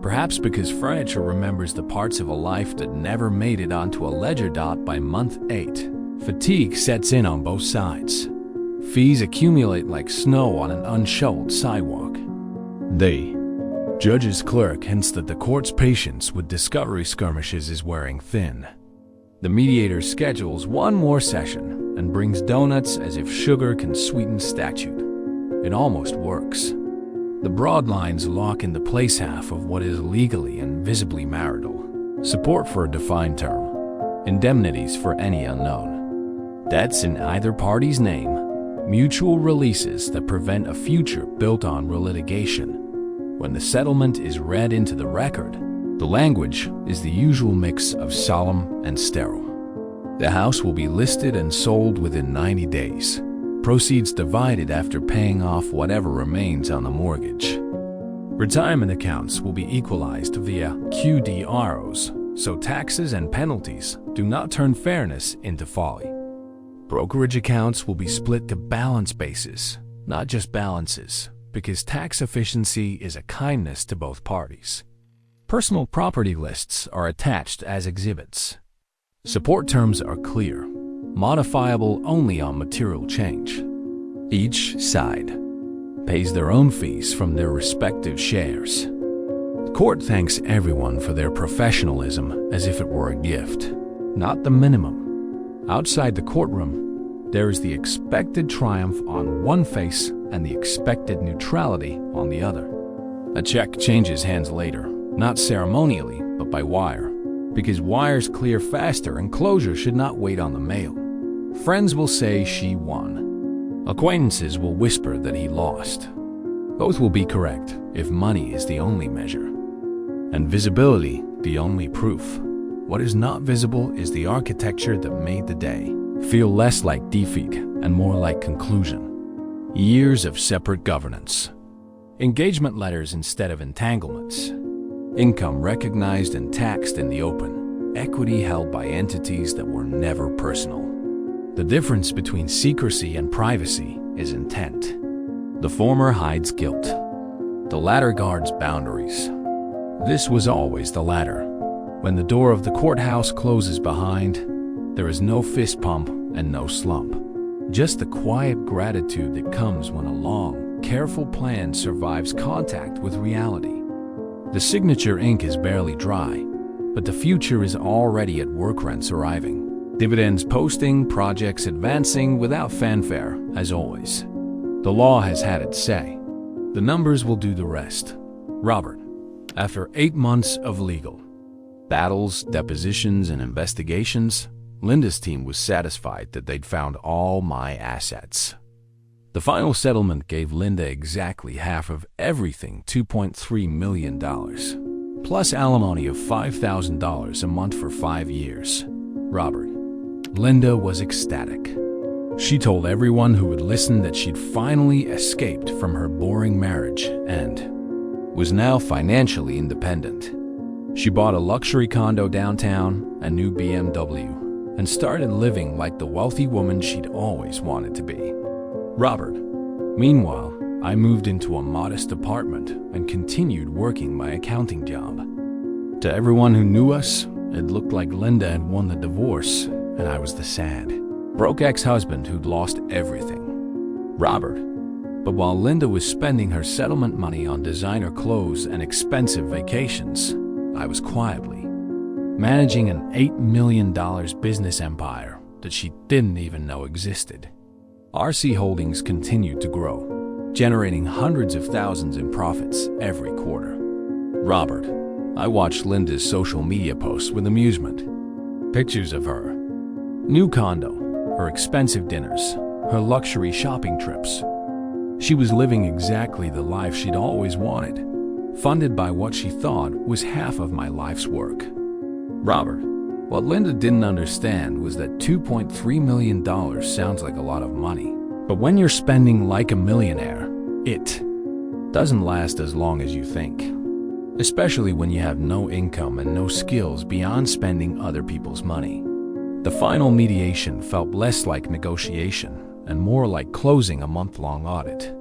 Perhaps because furniture remembers the parts of a life that never made it onto a ledger dot by month 8. Fatigue sets in on both sides. Fees accumulate like snow on an unshoveled sidewalk. The judge's clerk hints that the court's patience with discovery skirmishes is wearing thin. The mediator schedules one more session and brings donuts as if sugar can sweeten statute. It almost works. The broad lines lock in the place half of what is legally and visibly marital. Support for a defined term. Indemnities for any unknown. Debts in either party's name. Mutual releases that prevent a future built on relitigation. When the settlement is read into the record, the language is the usual mix of solemn and sterile. The house will be listed and sold within 90 days. Proceeds divided after paying off whatever remains on the mortgage. Retirement accounts will be equalized via QDROs, so taxes and penalties do not turn fairness into folly. Brokerage accounts will be split to balance bases, not just balances, because tax efficiency is a kindness to both parties. Personal property lists are attached as exhibits. Support terms are clear, modifiable only on material change. Each side pays their own fees from their respective shares. The court thanks everyone for their professionalism as if it were a gift, not the minimum. Outside the courtroom, there is the expected triumph on one face and the expected neutrality on the other. A check changes hands later, not ceremonially, but by wire, because wires clear faster and closure should not wait on the mail. Friends will say she won. Acquaintances will whisper that he lost. Both will be correct if money is the only measure, and visibility the only proof. What is not visible is the architecture that made the day feel less like defeat and more like conclusion. Years of separate governance. Engagement letters instead of entanglements. Income recognized and taxed in the open. Equity held by entities that were never personal. The difference between secrecy and privacy is intent. The former hides guilt. The latter guards boundaries. This was always the latter. When the door of the courthouse closes behind, there is no fist pump and no slump. Just the quiet gratitude that comes when a long, careful plan survives contact with reality. The signature ink is barely dry, but the future is already at work, rents arriving, dividends posting, projects advancing without fanfare, as always. The law has had its say. The numbers will do the rest. Robert, after 8 months of legal battles, depositions, and investigations, Linda's team was satisfied that they'd found all my assets. The final settlement gave Linda exactly half of everything, $2.3 million, plus alimony of $5,000 a month for 5 years. Robert. Linda was ecstatic. She told everyone who would listen that she'd finally escaped from her boring marriage and was now financially independent. She bought a luxury condo downtown, a new BMW, and started living like the wealthy woman she'd always wanted to be. Robert. Meanwhile, I moved into a modest apartment and continued working my accounting job. To everyone who knew us, it looked like Linda had won the divorce, and I was the sad, broke ex-husband who'd lost everything. Robert. But while Linda was spending her settlement money on designer clothes and expensive vacations, I was quietly managing an $8 million business empire that she didn't even know existed. RC Holdings continued to grow, generating hundreds of thousands in profits every quarter. Robert. I watched Linda's social media posts with amusement. Pictures of her new condo, her expensive dinners, her luxury shopping trips. She was living exactly the life she'd always wanted, funded by what she thought was half of my life's work. Robert. What Linda didn't understand was that $2.3 million sounds like a lot of money, but when you're spending like a millionaire, it doesn't last as long as you think, especially when you have no income and no skills beyond spending other people's money. The final mediation felt less like negotiation and more like closing a month-long audit.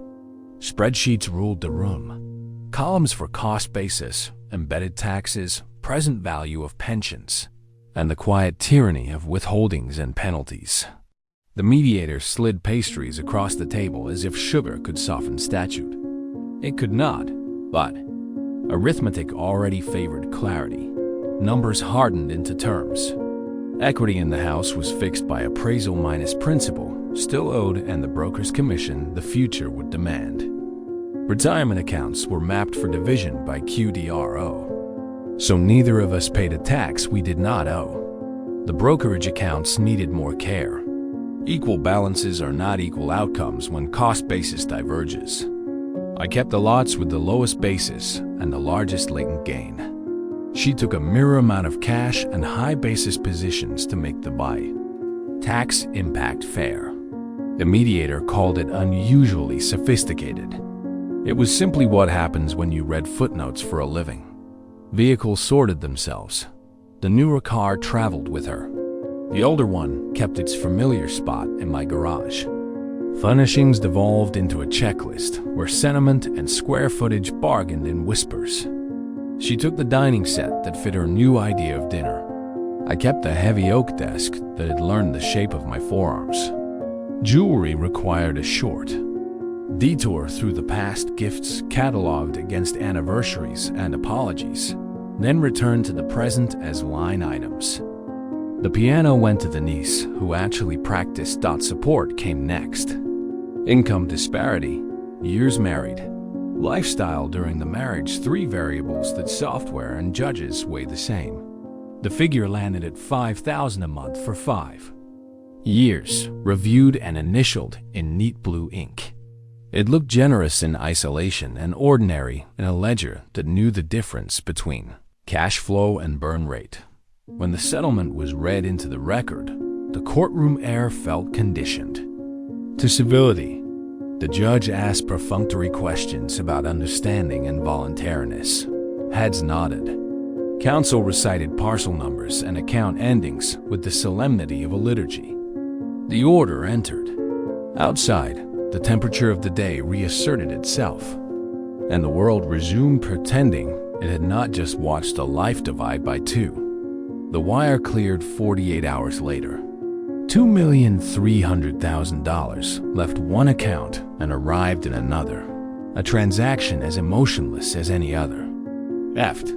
Spreadsheets ruled the room. Columns for cost basis, embedded taxes, present value of pensions, and the quiet tyranny of withholdings and penalties. The mediator slid pastries across the table as if sugar could soften statute. It could not, but arithmetic already favored clarity. Numbers hardened into terms. Equity in the house was fixed by appraisal minus principal, still owed, and the broker's commission the future would demand. Retirement accounts were mapped for division by QDRO, so neither of us paid a tax we did not owe. The brokerage accounts needed more care. Equal balances are not equal outcomes when cost basis diverges. I kept the lots with the lowest basis and the largest latent gain. She took a mirror amount of cash and high basis positions to make the buy. Tax impact fair. The mediator called it unusually sophisticated. It was simply what happens when you read footnotes for a living. Vehicles sorted themselves. The newer car traveled with her. The older one kept its familiar spot in my garage. Furnishings devolved into a checklist where sentiment and square footage bargained in whispers. She took the dining set that fit her new idea of dinner. I kept the heavy oak desk that had learned the shape of my forearms. Jewelry required a short detour through the past gifts cataloged against anniversaries and apologies, then returned to the present as line items. The piano went to the niece, who actually practiced. Support came next. Income disparity, years married, lifestyle during the marriage, 3 variables that software and judges weigh the same. The figure landed at $5,000 a month for 5 years, reviewed and initialed in neat blue ink. It looked generous in isolation and ordinary in a ledger that knew the difference between cash flow and burn rate. When the settlement was read into the record, the courtroom air felt conditioned to civility. The judge asked perfunctory questions about understanding and voluntariness. Heads nodded. Counsel recited parcel numbers and account endings with the solemnity of a liturgy. The order entered. Outside, the temperature of the day reasserted itself, and the world resumed pretending it had not just watched a life divide by 2. The wire cleared 48 hours later. $2,300,000 left one account and arrived in another. A transaction as emotionless as any other. Effed.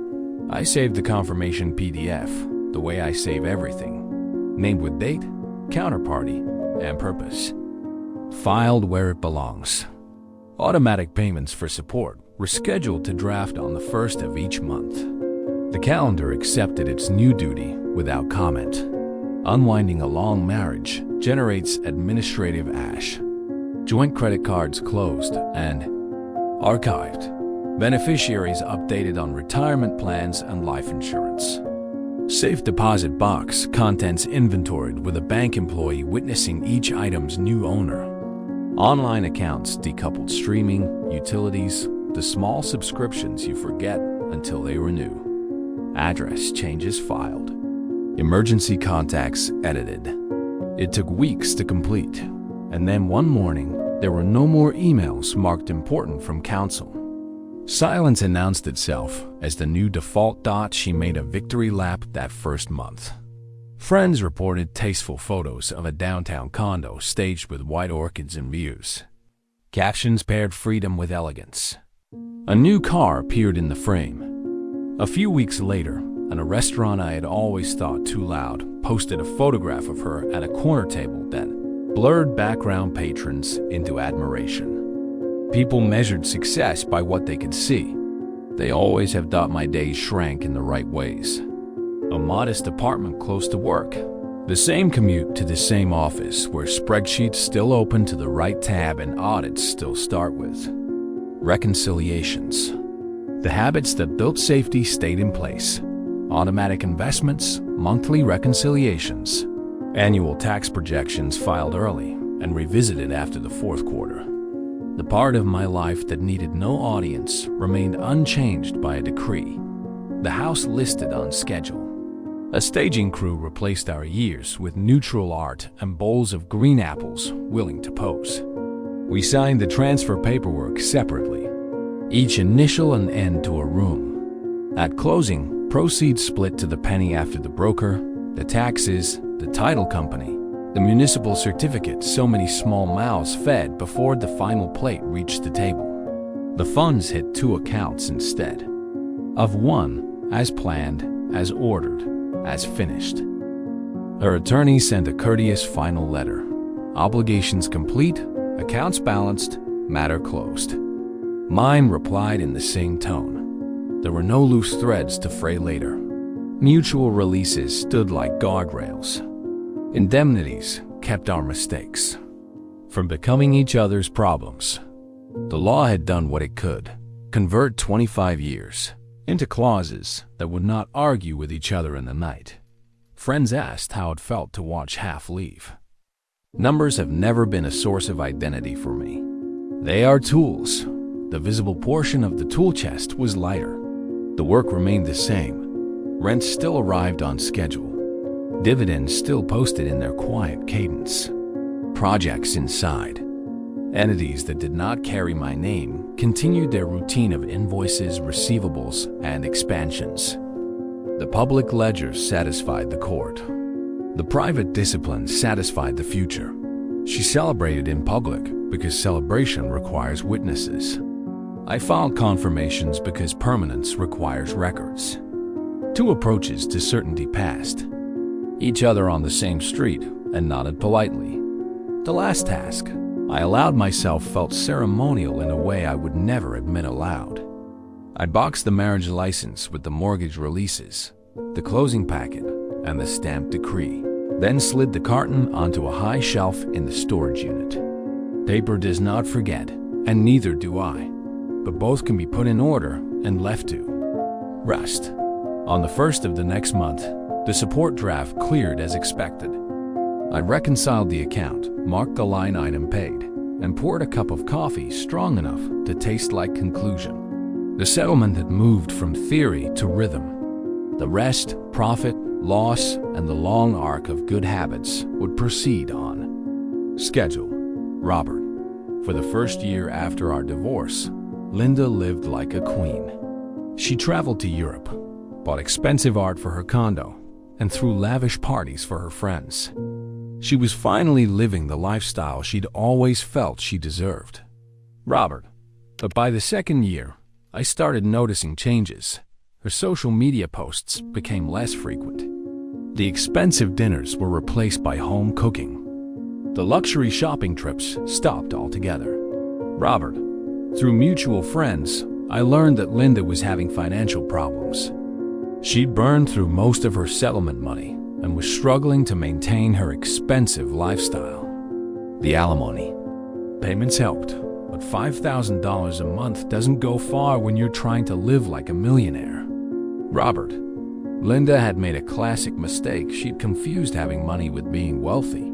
I saved the confirmation PDF the way I save everything. Named with date, counterparty, and purpose. Filed where it belongs. Automatic payments for support were scheduled to draft on the 1st of each month. The calendar accepted its new duty without comment. Unwinding a long marriage generates administrative ash. Joint credit cards closed and archived. Beneficiaries updated on retirement plans and life insurance. Safe deposit box contents inventoried with a bank employee witnessing each item's new owner. Online accounts decoupled streaming, utilities, the small subscriptions you forget until they renew. Address changes filed. Emergency contacts edited. It took weeks to complete, and then one morning, there were no more emails marked important from counsel. Silence announced itself as the new default. She made a victory lap that first month. Friends reported tasteful photos of a downtown condo staged with white orchids and views. Captions paired freedom with elegance. A new car appeared in the frame. A few weeks later, and a restaurant I had always thought too loud posted a photograph of her at a corner table that blurred background patrons into admiration. People measured success by what they could see. They always have thought my days shrank in the right ways. A modest apartment close to work. The same commute to the same office where spreadsheets still open to the right tab and audits still start with. Reconciliations. The habits that built safety stayed in place. Automatic investments, monthly reconciliations. Annual tax projections filed early and revisited after the fourth quarter. The part of my life that needed no audience remained unchanged by a decree. The house listed on schedule. A staging crew replaced our years with neutral art and bowls of green apples willing to pose. We signed the transfer paperwork separately, each initial and end to a room. At closing, proceeds split to the penny after the broker, the taxes, the title company, the municipal certificate so many small mouths fed before the final plate reached the table. The funds hit two accounts instead. Of one, as planned, as ordered, as finished. Her attorney sent a courteous final letter. Obligations complete, accounts balanced, matter closed. Mine replied in the same tone. There were no loose threads to fray later. Mutual releases stood like guardrails. Indemnities kept our mistakes from becoming each other's problems. The law had done what it could, convert 25 years into clauses that would not argue with each other in the night. Friends asked how it felt to watch half leave. Numbers have never been a source of identity for me. They are tools. The visible portion of the tool chest was lighter. The work remained the same. Rent still arrived on schedule. Dividends still posted in their quiet cadence. Projects inside. Entities that did not carry my name continued their routine of invoices, receivables, and expansions. The public ledgers satisfied the court. The private discipline satisfied the future. She celebrated in public because celebration requires witnesses. I filed confirmations because permanence requires records. Two approaches to certainty passed. Each other on the same street and nodded politely. The last task, I allowed myself felt ceremonial in a way I would never admit aloud. I boxed the marriage license with the mortgage releases, the closing packet, and the stamped decree, then slid the carton onto a high shelf in the storage unit. Paper does not forget, and neither do I, but both can be put in order and left to rest. On the 1st of the next month, the support draft cleared as expected. I reconciled the account, marked the line item paid, and poured a cup of coffee strong enough to taste like conclusion. The settlement had moved from theory to rhythm. The rest, profit, loss, and the long arc of good habits would proceed on schedule. Robert. For the first year after our divorce, Linda lived like a queen. She traveled to Europe, bought expensive art for her condo, and threw lavish parties for her friends. She was finally living the lifestyle she'd always felt she deserved. Robert. But by the second year, I started noticing changes. Her social media posts became less frequent. The expensive dinners were replaced by home cooking. The luxury shopping trips stopped altogether. Robert. Through mutual friends, I learned that Linda was having financial problems. She'd burned through most of her settlement money and was struggling to maintain her expensive lifestyle. The alimony payments helped, but $5,000 a month doesn't go far when you're trying to live like a millionaire. Robert. Linda had made a classic mistake. She'd confused having money with being wealthy.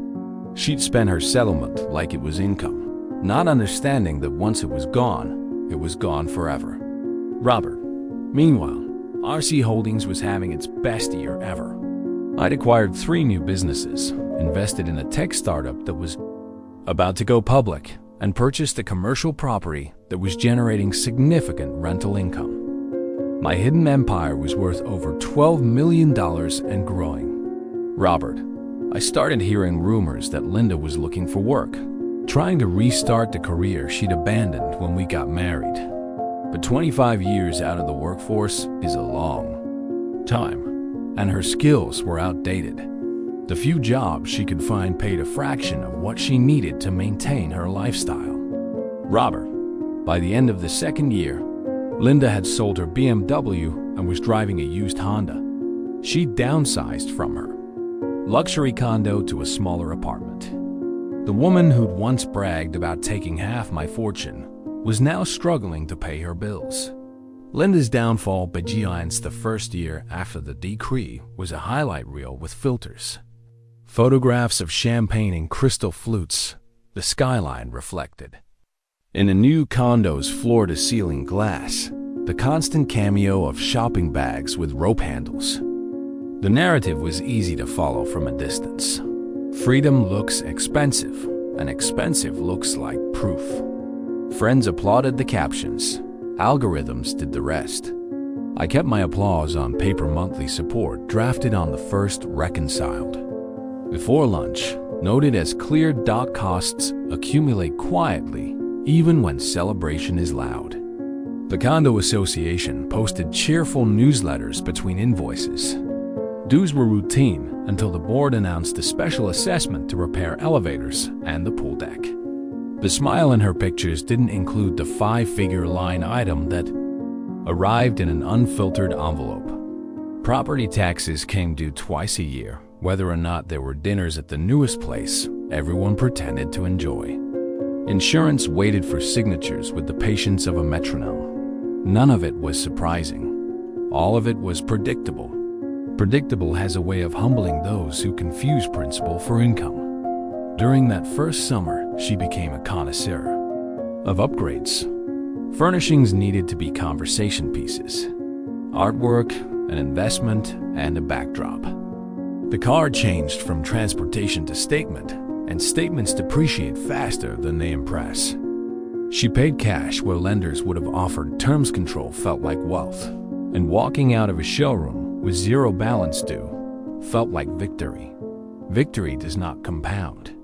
She'd spent her settlement like it was income, not understanding that once it was gone forever. Robert. Meanwhile, RC Holdings was having its best year ever. I'd acquired 3 new businesses, invested in a tech startup that was about to go public, and purchased a commercial property that was generating significant rental income. My hidden empire was worth over $12 million and growing. Robert. I started hearing rumors that Linda was looking for work, trying to restart the career she'd abandoned when we got married. But 25 years out of the workforce is a long time, and her skills were outdated. The few jobs she could find paid a fraction of what she needed to maintain her lifestyle. Robert. By the end of the second year, Linda had sold her BMW and was driving a used Honda. She downsized from her luxury condo to a smaller apartment. The woman who'd once bragged about taking half my fortune was now struggling to pay her bills. Linda's downfall began the first year after the decree was a highlight reel with filters. Photographs of champagne and crystal flutes, the skyline reflected. In a new condo's floor-to-ceiling glass, the constant cameo of shopping bags with rope handles. The narrative was easy to follow from a distance. Freedom looks expensive, and expensive looks like proof. Friends applauded the captions. Algorithms did the rest. I kept my applause on paper monthly support drafted on the first reconciled. Before lunch, noted as clear doc costs accumulate quietly even when celebration is loud. The condo association posted cheerful newsletters between invoices. Dues were routine until the board announced a special assessment to repair elevators and the pool deck. The smile in her pictures didn't include the 5-figure line item that arrived in an unfiltered envelope. Property taxes came due twice a year. Whether or not there were dinners at the newest place, everyone pretended to enjoy. Insurance waited for signatures with the patience of a metronome. None of it was surprising. All of it was predictable. Predictable has a way of humbling those who confuse principle for income. During that first summer, she became a connoisseur of upgrades. Furnishings needed to be conversation pieces, artwork, an investment, and a backdrop. The car changed from transportation to statement, and statements depreciate faster than they impress. She paid cash where lenders would have offered terms control felt like wealth, and walking out of a showroom with zero balance due felt like victory. Victory does not compound.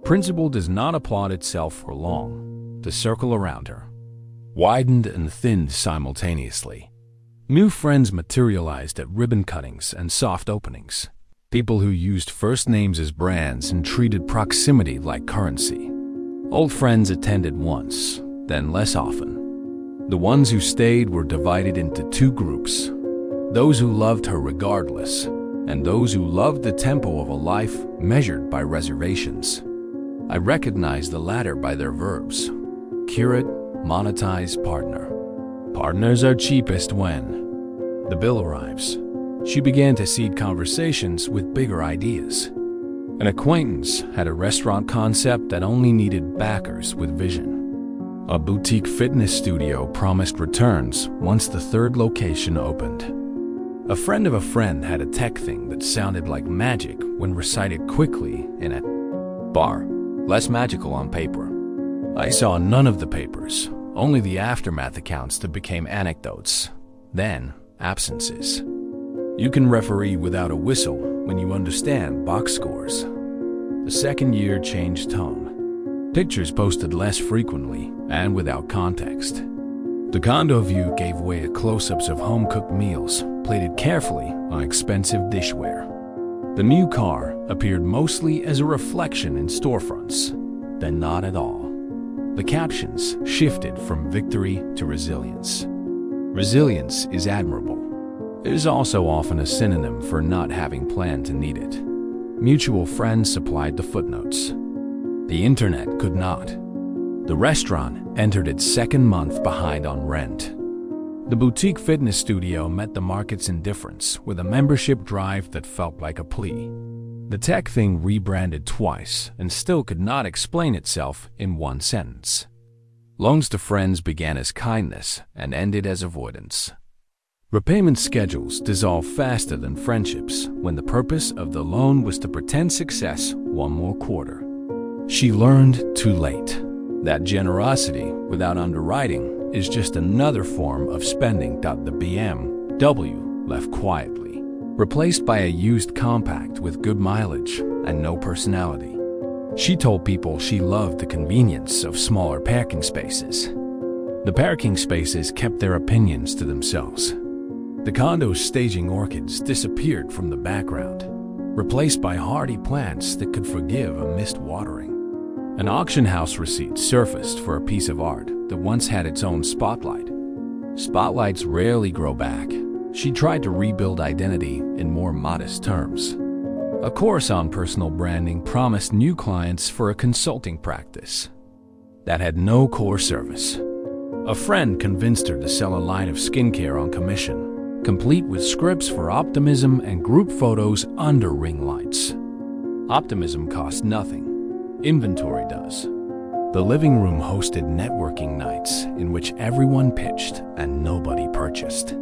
Principle does not applaud itself for long. The circle around her widened and thinned simultaneously. New friends materialized at ribbon cuttings and soft openings. People who used first names as brands and treated proximity like currency. Old friends attended once, then less often. The ones who stayed were divided into 2 groups. Those who loved her regardless, and those who loved the tempo of a life measured by reservations. I recognized the latter by their verbs. Curate, monetize, partner. Partners are cheapest when the bill arrives. She began to seed conversations with bigger ideas. An acquaintance had a restaurant concept that only needed backers with vision. A boutique fitness studio promised returns once the 3rd location opened. A friend of a friend had a tech thing that sounded like magic when recited quickly in a bar, less magical on paper. I saw none of the papers, only the aftermath accounts that became anecdotes, then absences. You can referee without a whistle when you understand box scores. The second year changed tone. Pictures posted less frequently and without context. The condo view gave way to close-ups of home-cooked meals plated carefully on expensive dishware. The new car appeared mostly as a reflection in storefronts, then not at all. The captions shifted from victory to resilience. Resilience is admirable. It is also often a synonym for not having planned to need it. Mutual friends supplied the footnotes. The internet could not. The restaurant entered its second month behind on rent. The boutique fitness studio met the market's indifference with a membership drive that felt like a plea. The tech thing rebranded twice and still could not explain itself in one sentence. Loans to friends began as kindness and ended as avoidance. Repayment schedules dissolved faster than friendships when the purpose of the loan was to pretend success one more quarter. She learned too late that generosity without underwriting is just another form of spending. The BMW left quietly, replaced by a used compact with good mileage and no personality. She told people she loved the convenience of smaller parking spaces. The parking spaces kept their opinions to themselves. The condo's staging orchids disappeared from the background, replaced by hardy plants that could forgive a missed watering. An auction house receipt surfaced for a piece of art that once had its own spotlight. Spotlights rarely grow back. She tried to rebuild identity in more modest terms. A course on personal branding promised new clients for a consulting practice that had no core service. A friend convinced her to sell a line of skincare on commission, complete with scripts for optimism and group photos under ring lights. Optimism cost nothing. Inventory does. The living room hosted networking nights in which everyone pitched and nobody purchased.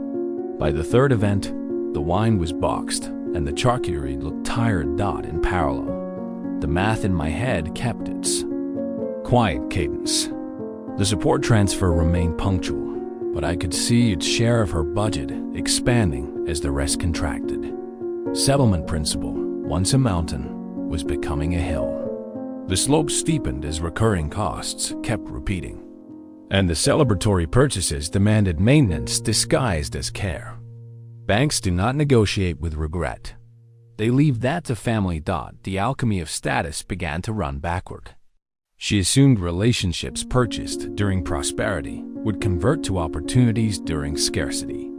By the third event, the wine was boxed and the charcuterie looked tired. In parallel, the math in my head kept its quiet cadence. The support transfer remained punctual, but I could see its share of her budget expanding as the rest contracted. Settlement principle, once a mountain, was becoming a hill. The slope steepened as recurring costs kept repeating, and the celebratory purchases demanded maintenance disguised as care. Banks do not negotiate with regret. They leave that to family. The alchemy of status began to run backward. She assumed relationships purchased during prosperity would convert to opportunities during scarcity.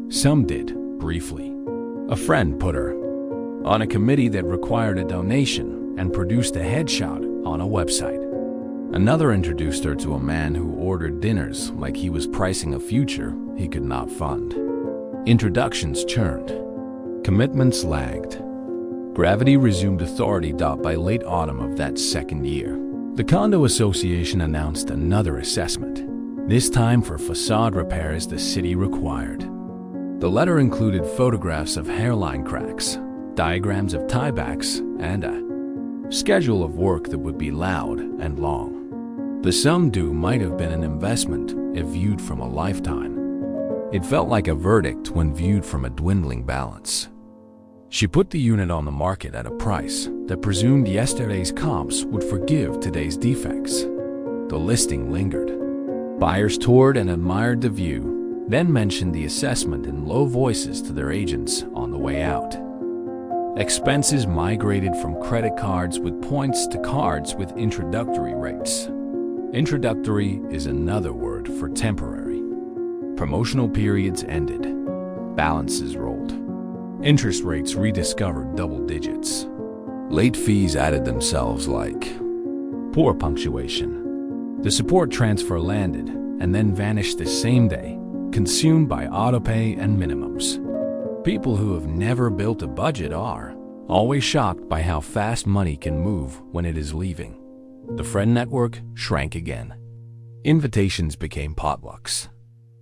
Some did, briefly. A friend put her on a committee that required a donation and produced a headshot on a website. Another introduced her to a man who ordered dinners like he was pricing a future he could not fund. Introductions churned. Commitments lagged. Gravity resumed authority. By late autumn of that second year, the condo association announced another assessment, this time for facade repairs the city required. The letter included photographs of hairline cracks, diagrams of tiebacks, and a schedule of work that would be loud and long. The sum due might have been an investment if viewed from a lifetime. It felt like a verdict when viewed from a dwindling balance. She put the unit on the market at a price that presumed yesterday's comps would forgive today's defects. The listing lingered. Buyers toured and admired the view, then mentioned the assessment in low voices to their agents on the way out. Expenses migrated from credit cards with points to cards with introductory rates. Introductory is another word for temporary. Promotional periods ended. Balances rolled. Interest rates rediscovered double digits. Late fees added themselves like poor punctuation. The support transfer landed and then vanished the same day, consumed by autopay and minimums. People who have never built a budget are always shocked by how fast money can move when it is leaving. The friend network shrank again. Invitations became potlucks.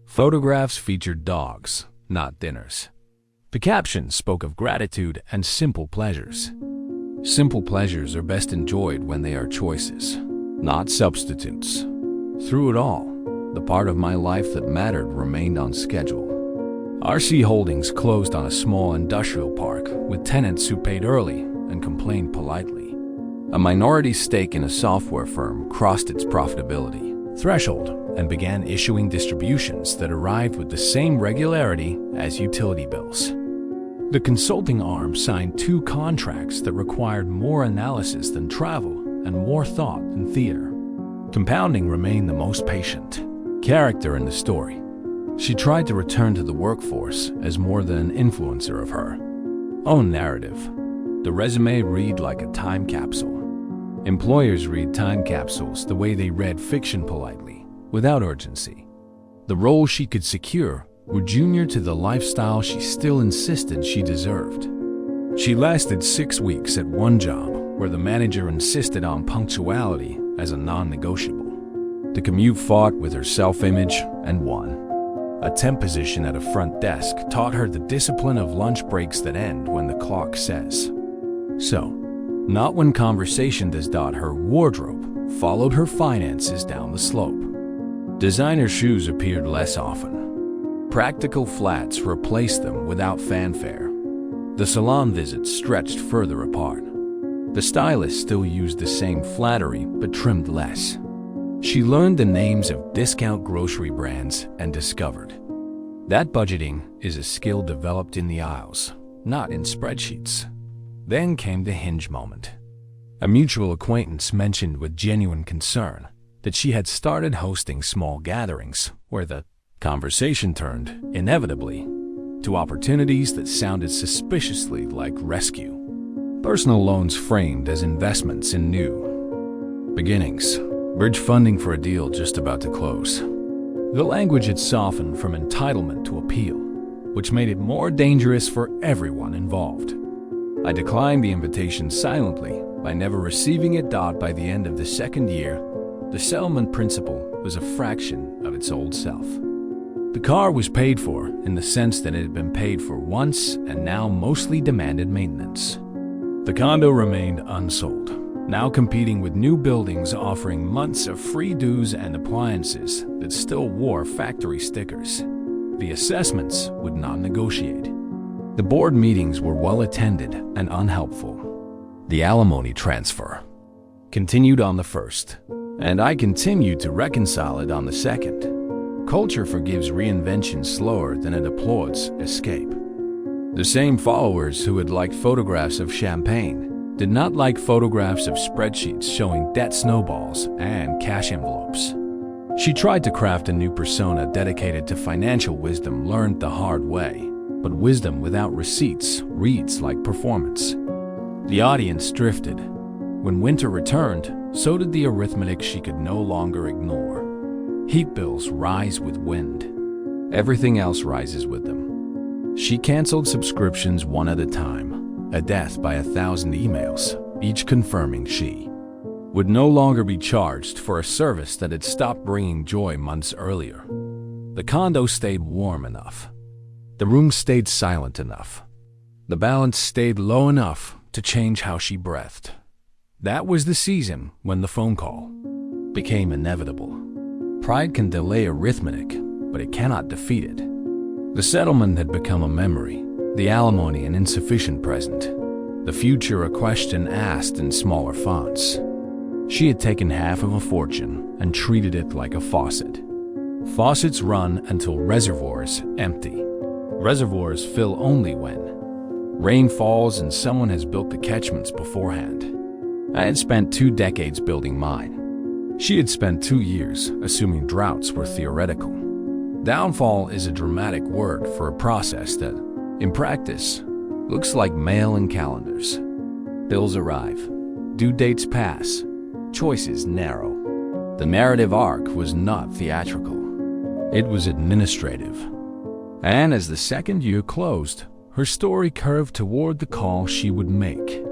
Photographs featured dogs, not dinners. The captions spoke of gratitude and simple pleasures. Simple pleasures are best enjoyed when they are choices, not substitutes. Through it all, the part of my life that mattered remained on schedule. RC Holdings closed on a small industrial park with tenants who paid early and complained politely. A minority stake in a software firm crossed its profitability threshold and began issuing distributions that arrived with the same regularity as utility bills. The consulting arm signed 2 contracts that required more analysis than travel and more thought than theater. Compounding remained the most patient character in the story. She tried to return to the workforce as more than an influencer of her own narrative. The resume read like a time capsule. Employers read time capsules the way they read fiction politely, without urgency. The role she could secure were junior to the lifestyle she still insisted she deserved. She lasted 6 weeks at one job where the manager insisted on punctuality as a non-negotiable. The commute fought with her self-image and won. A temp position at a front desk taught her the discipline of lunch breaks that end when the clock says so. Not when conversation does. Her wardrobe followed her finances down the slope. Designer shoes appeared less often. Practical flats replaced them without fanfare. The salon visits stretched further apart. The stylist still used the same flattery but trimmed less. She learned the names of discount grocery brands and discovered that budgeting is a skill developed in the aisles, not in spreadsheets. Then came the hinge moment. A mutual acquaintance mentioned with genuine concern that she had started hosting small gatherings where the conversation turned, inevitably, to opportunities that sounded suspiciously like rescue. Personal loans framed as investments in new beginnings. Bridge funding for a deal just about to close. The language had softened from entitlement to appeal, which made it more dangerous for everyone involved. I declined the invitation silently by never receiving it. By the end of the 2nd year, the settlement principal was a fraction of its old self. The car was paid for in the sense that it had been paid for once and now mostly demanded maintenance. The condo remained unsold, now competing with new buildings offering months of free dues and appliances that still wore factory stickers. The assessments would not negotiate. The board meetings were well attended and unhelpful. The alimony transfer continued on the 1st, and I continued to reconcile it on the 2nd. Culture forgives reinvention slower than it applauds escape. The same followers who had liked photographs of champagne did not like photographs of spreadsheets showing debt snowballs and cash envelopes. She tried to craft a new persona dedicated to financial wisdom learned the hard way. But wisdom without receipts reads like performance. The audience drifted. When winter returned, so did the arithmetic she could no longer ignore. Heat bills rise with wind. Everything else rises with them. She canceled subscriptions one at a time, a death by 1,000 emails, each confirming she would no longer be charged for a service that had stopped bringing joy months earlier. The condo stayed warm enough. The room stayed silent enough. The balance stayed low enough to change how she breathed. That was the season when the phone call became inevitable. Pride can delay arithmetic, but it cannot defeat it. The settlement had become a memory, the alimony an insufficient present, the future a question asked in smaller fonts. She had taken half of a fortune and treated it like a faucet. Faucets run until reservoirs empty. Reservoirs fill only when rain falls and someone has built the catchments beforehand. I had spent 2 decades building mine. She had spent 2 years assuming droughts were theoretical. Downfall is a dramatic word for a process that, in practice, looks like mail and calendars. Bills arrive, due dates pass, choices narrow. The narrative arc was not theatrical. It was administrative. And as the 2nd year closed, her story curved toward the call she would make,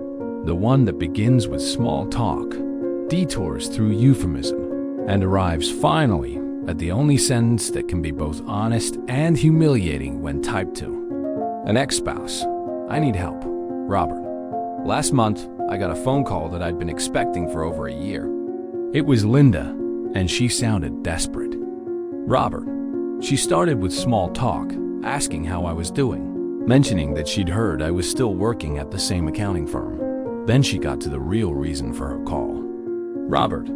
the one that begins with small talk, detours through euphemism, and arrives finally at the only sentence that can be both honest and humiliating when typed to. An ex-spouse. I need help. Robert. Last month, I got a phone call that I'd been expecting for over a year. It was Linda, and she sounded desperate. Robert. She started with small talk, asking how I was doing, mentioning that she'd heard I was still working at the same accounting firm. Then she got to the real reason for her call. "Robert,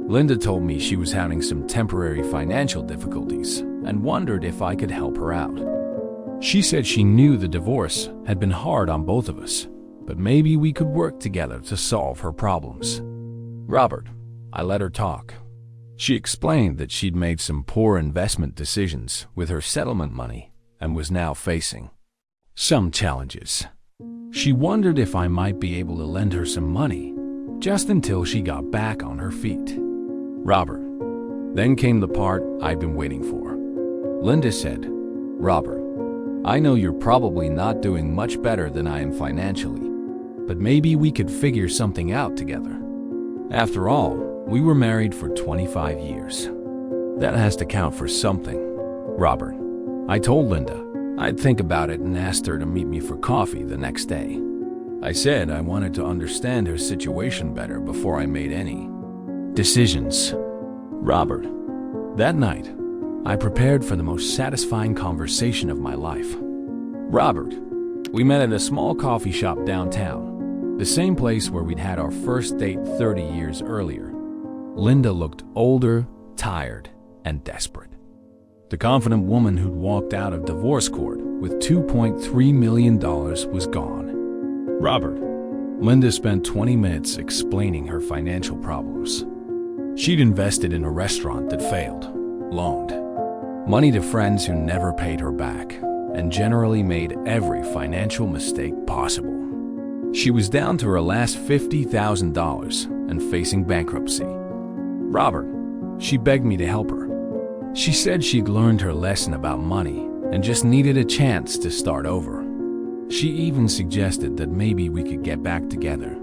Linda told me she was having some temporary financial difficulties and wondered if I could help her out. She said she knew the divorce had been hard on both of us, but maybe we could work together to solve her problems." Robert, I let her talk. She explained that she'd made some poor investment decisions with her settlement money and was now facing some challenges. She wondered if I might be able to lend her some money just until she got back on her feet. Robert, then came the part I'd been waiting for. Linda said, "Robert, I know you're probably not doing much better than I am financially, but maybe we could figure something out together. After all, we were married for 25 years. That has to count for something." Robert, I told Linda I'd think about it and asked her to meet me for coffee the next day. I said I wanted to understand her situation better before I made any decisions. Robert, that night, I prepared for the most satisfying conversation of my life. Robert, we met at a small coffee shop downtown, the same place where we'd had our first date 30 years earlier. Linda looked older, tired, and desperate. The confident woman who'd walked out of divorce court with $2.3 million was gone. Robert, Linda spent 20 minutes explaining her financial problems. She'd invested in a restaurant that failed, loaned money to friends who never paid her back, and generally made every financial mistake possible. She was down to her last $50,000 and facing bankruptcy. Robert, she begged me to help her. She said she'd learned her lesson about money and just needed a chance to start over. She even suggested that maybe we could get back together,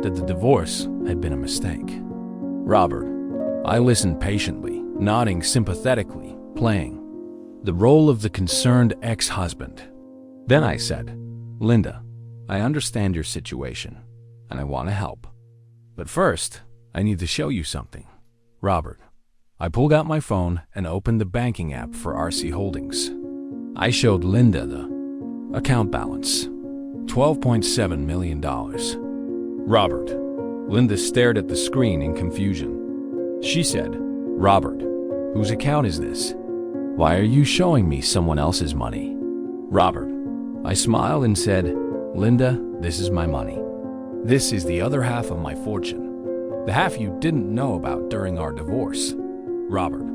that the divorce had been a mistake. Robert, I listened patiently, nodding sympathetically, playing the role of the concerned ex-husband. Then I said, "Linda, I understand your situation, and I want to help. But first, I need to show you something." Robert, I pulled out my phone and opened the banking app for RC Holdings. I showed Linda the account balance, $12.7 million. Robert, Linda stared at the screen in confusion. She said, "Robert, whose account is this? Why are you showing me someone else's money?" Robert, I smiled and said, "Linda, this is my money. This is the other half of my fortune, the half you didn't know about during our divorce." Robert,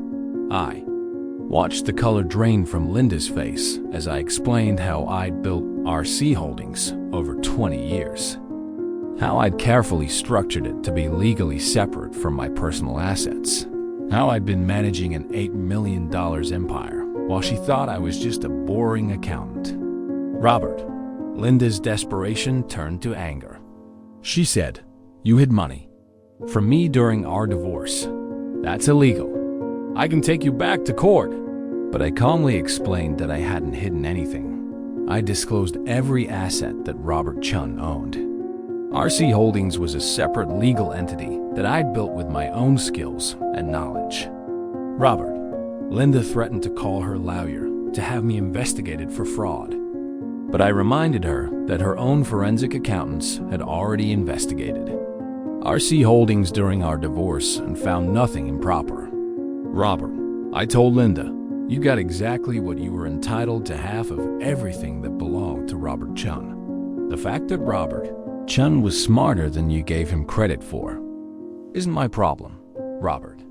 I watched the color drain from Linda's face as I explained how I'd built RC Holdings over 20 years, how I'd carefully structured it to be legally separate from my personal assets, how I'd been managing an $8 million empire while she thought I was just a boring accountant. Robert, Linda's desperation turned to anger. She said, "You hid money from me during our divorce. That's illegal. I can take you back to court." But I calmly explained that I hadn't hidden anything. I disclosed every asset that Robert Chun owned. RC Holdings was a separate legal entity that I'd built with my own skills and knowledge. Robert, Linda threatened to call her lawyer to have me investigated for fraud. But I reminded her that her own forensic accountants had already investigated RC Holdings during our divorce and found nothing improper. Robert, I told Linda, "You got exactly what you were entitled to, half of everything that belonged to Robert Chun. The fact that Robert Chun was smarter than you gave him credit for isn't my problem, Robert."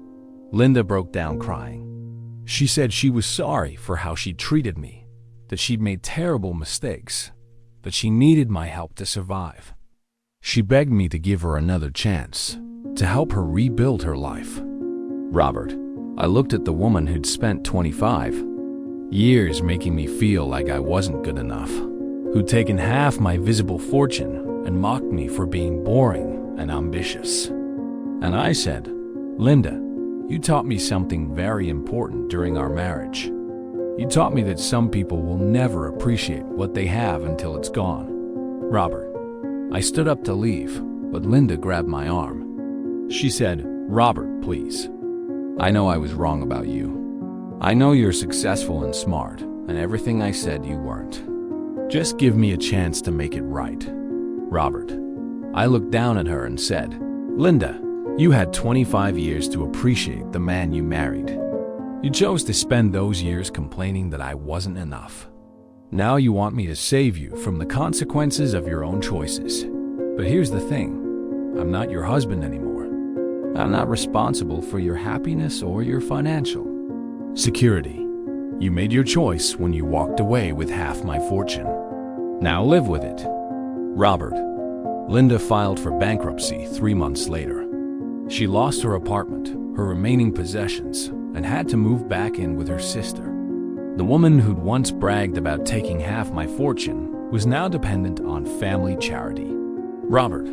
Linda broke down crying. She said she was sorry for how she treated me, that she'd made terrible mistakes, that she needed my help to survive. She begged me to give her another chance, to help her rebuild her life. Robert, I looked at the woman who'd spent 25 years making me feel like I wasn't good enough, who'd taken half my visible fortune and mocked me for being boring and ambitious. And I said, "Linda, you taught me something very important during our marriage. You taught me that some people will never appreciate what they have until it's gone." Robert, I stood up to leave, but Linda grabbed my arm. She said, "Robert, please. I know I was wrong about you. I know you're successful and smart, and everything I said you weren't. Just give me a chance to make it right. Robert. I looked down at her and said, Linda, you had 25 years to appreciate the man you married. You chose to spend those years complaining that I wasn't enough. Now you want me to save you from the consequences of your own choices. But here's the thing. I'm not your husband anymore. I'm not responsible for your happiness or your financial security. You made your choice when you walked away with half my fortune. Now live with it. Robert. Linda filed for bankruptcy 3 months later. She lost her apartment, her remaining possessions, and had to move back in with her sister. The woman who'd once bragged about taking half my fortune was now dependent on family charity. Robert.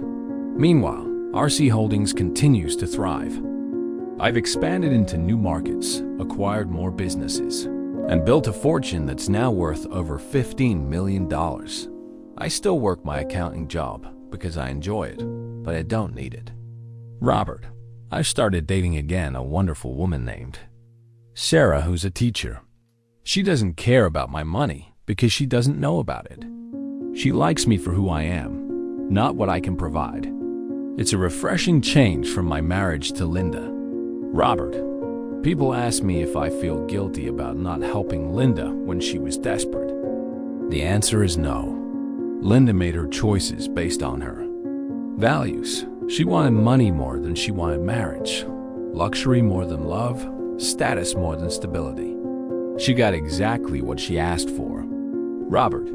Meanwhile, RC Holdings continues to thrive. I've expanded into new markets, acquired more businesses, and built a fortune that's now worth over $15 million. I still work my accounting job because I enjoy it, but I don't need it. Robert. I started dating again a wonderful woman named Sarah, who's a teacher. She doesn't care about my money because she doesn't know about it. She likes me for who I am, not what I can provide. It's a refreshing change from my marriage to Linda. Robert. People ask me if I feel guilty about not helping Linda when she was desperate. The answer is no. Linda made her choices based on her values. She wanted money more than she wanted marriage, luxury more than love, status more than stability. She got exactly what she asked for. Robert.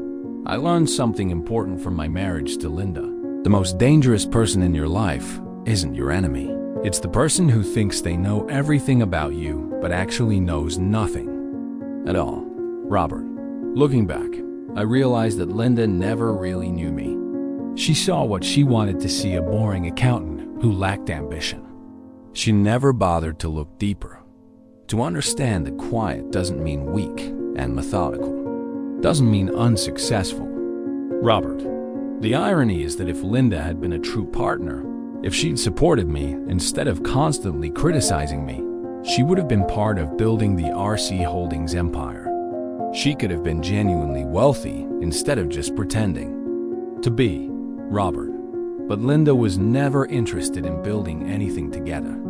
I learned something important from my marriage to Linda. The most dangerous person in your life isn't your enemy. It's the person who thinks they know everything about you, but actually knows nothing at all. Robert. Looking back, I realized that Linda never really knew me. She saw what she wanted to see: a boring accountant who lacked ambition. She never bothered to look deeper, to understand that quiet doesn't mean weak, and methodical doesn't mean unsuccessful. Robert. The irony is that if Linda had been a true partner, if she'd supported me instead of constantly criticizing me, she would have been part of building the RC Holdings empire. She could have been genuinely wealthy instead of just pretending to be. Robert. But Linda was never interested in building anything together.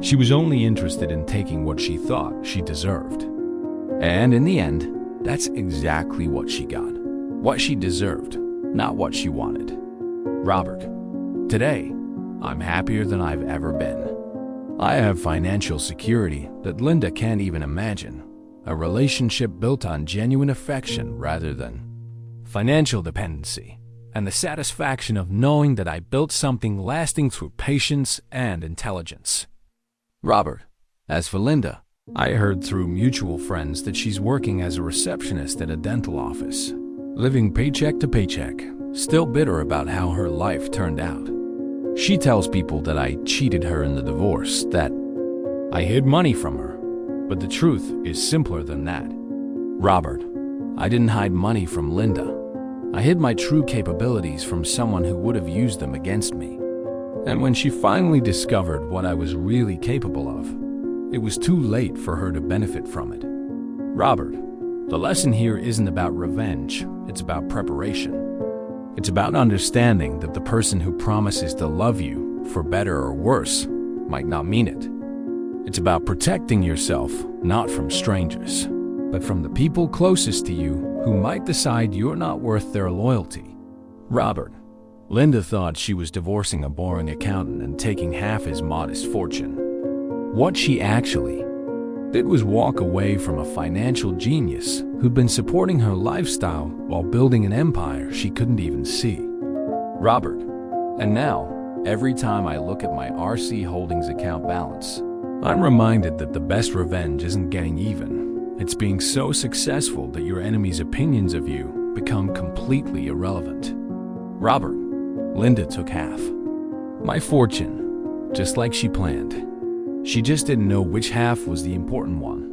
She was only interested in taking what she thought she deserved. And in the end, that's exactly what she got. What she deserved, not what she wanted. Robert. Today, I'm happier than I've ever been. I have financial security that Linda can't even imagine. A relationship built on genuine affection rather than financial dependency. And the satisfaction of knowing that I built something lasting through patience and intelligence. Robert. As for Linda, I heard through mutual friends that she's working as a receptionist at a dental office, living paycheck to paycheck, still bitter about how her life turned out. She tells people that I cheated her in the divorce, that I hid money from her, but the truth is simpler than that. Robert. I didn't hide money from Linda. I hid my true capabilities from someone who would have used them against me. And when she finally discovered what I was really capable of, it was too late for her to benefit from it. Robert. The lesson here isn't about revenge, it's about preparation. It's about understanding that the person who promises to love you, for better or worse, might not mean it. It's about protecting yourself, not from strangers, but from the people closest to you who might decide you're not worth their loyalty. Robert. Linda thought she was divorcing a boring accountant and taking half his modest fortune. What she actually did was walk away from a financial genius who'd been supporting her lifestyle while building an empire she couldn't even see. Robert. And now, every time I look at my RC Holdings account balance, I'm reminded that the best revenge isn't getting even. It's being so successful that your enemy's opinions of you become completely irrelevant. Robert. Linda took half my fortune, just like she planned. She just didn't know which half was the important one.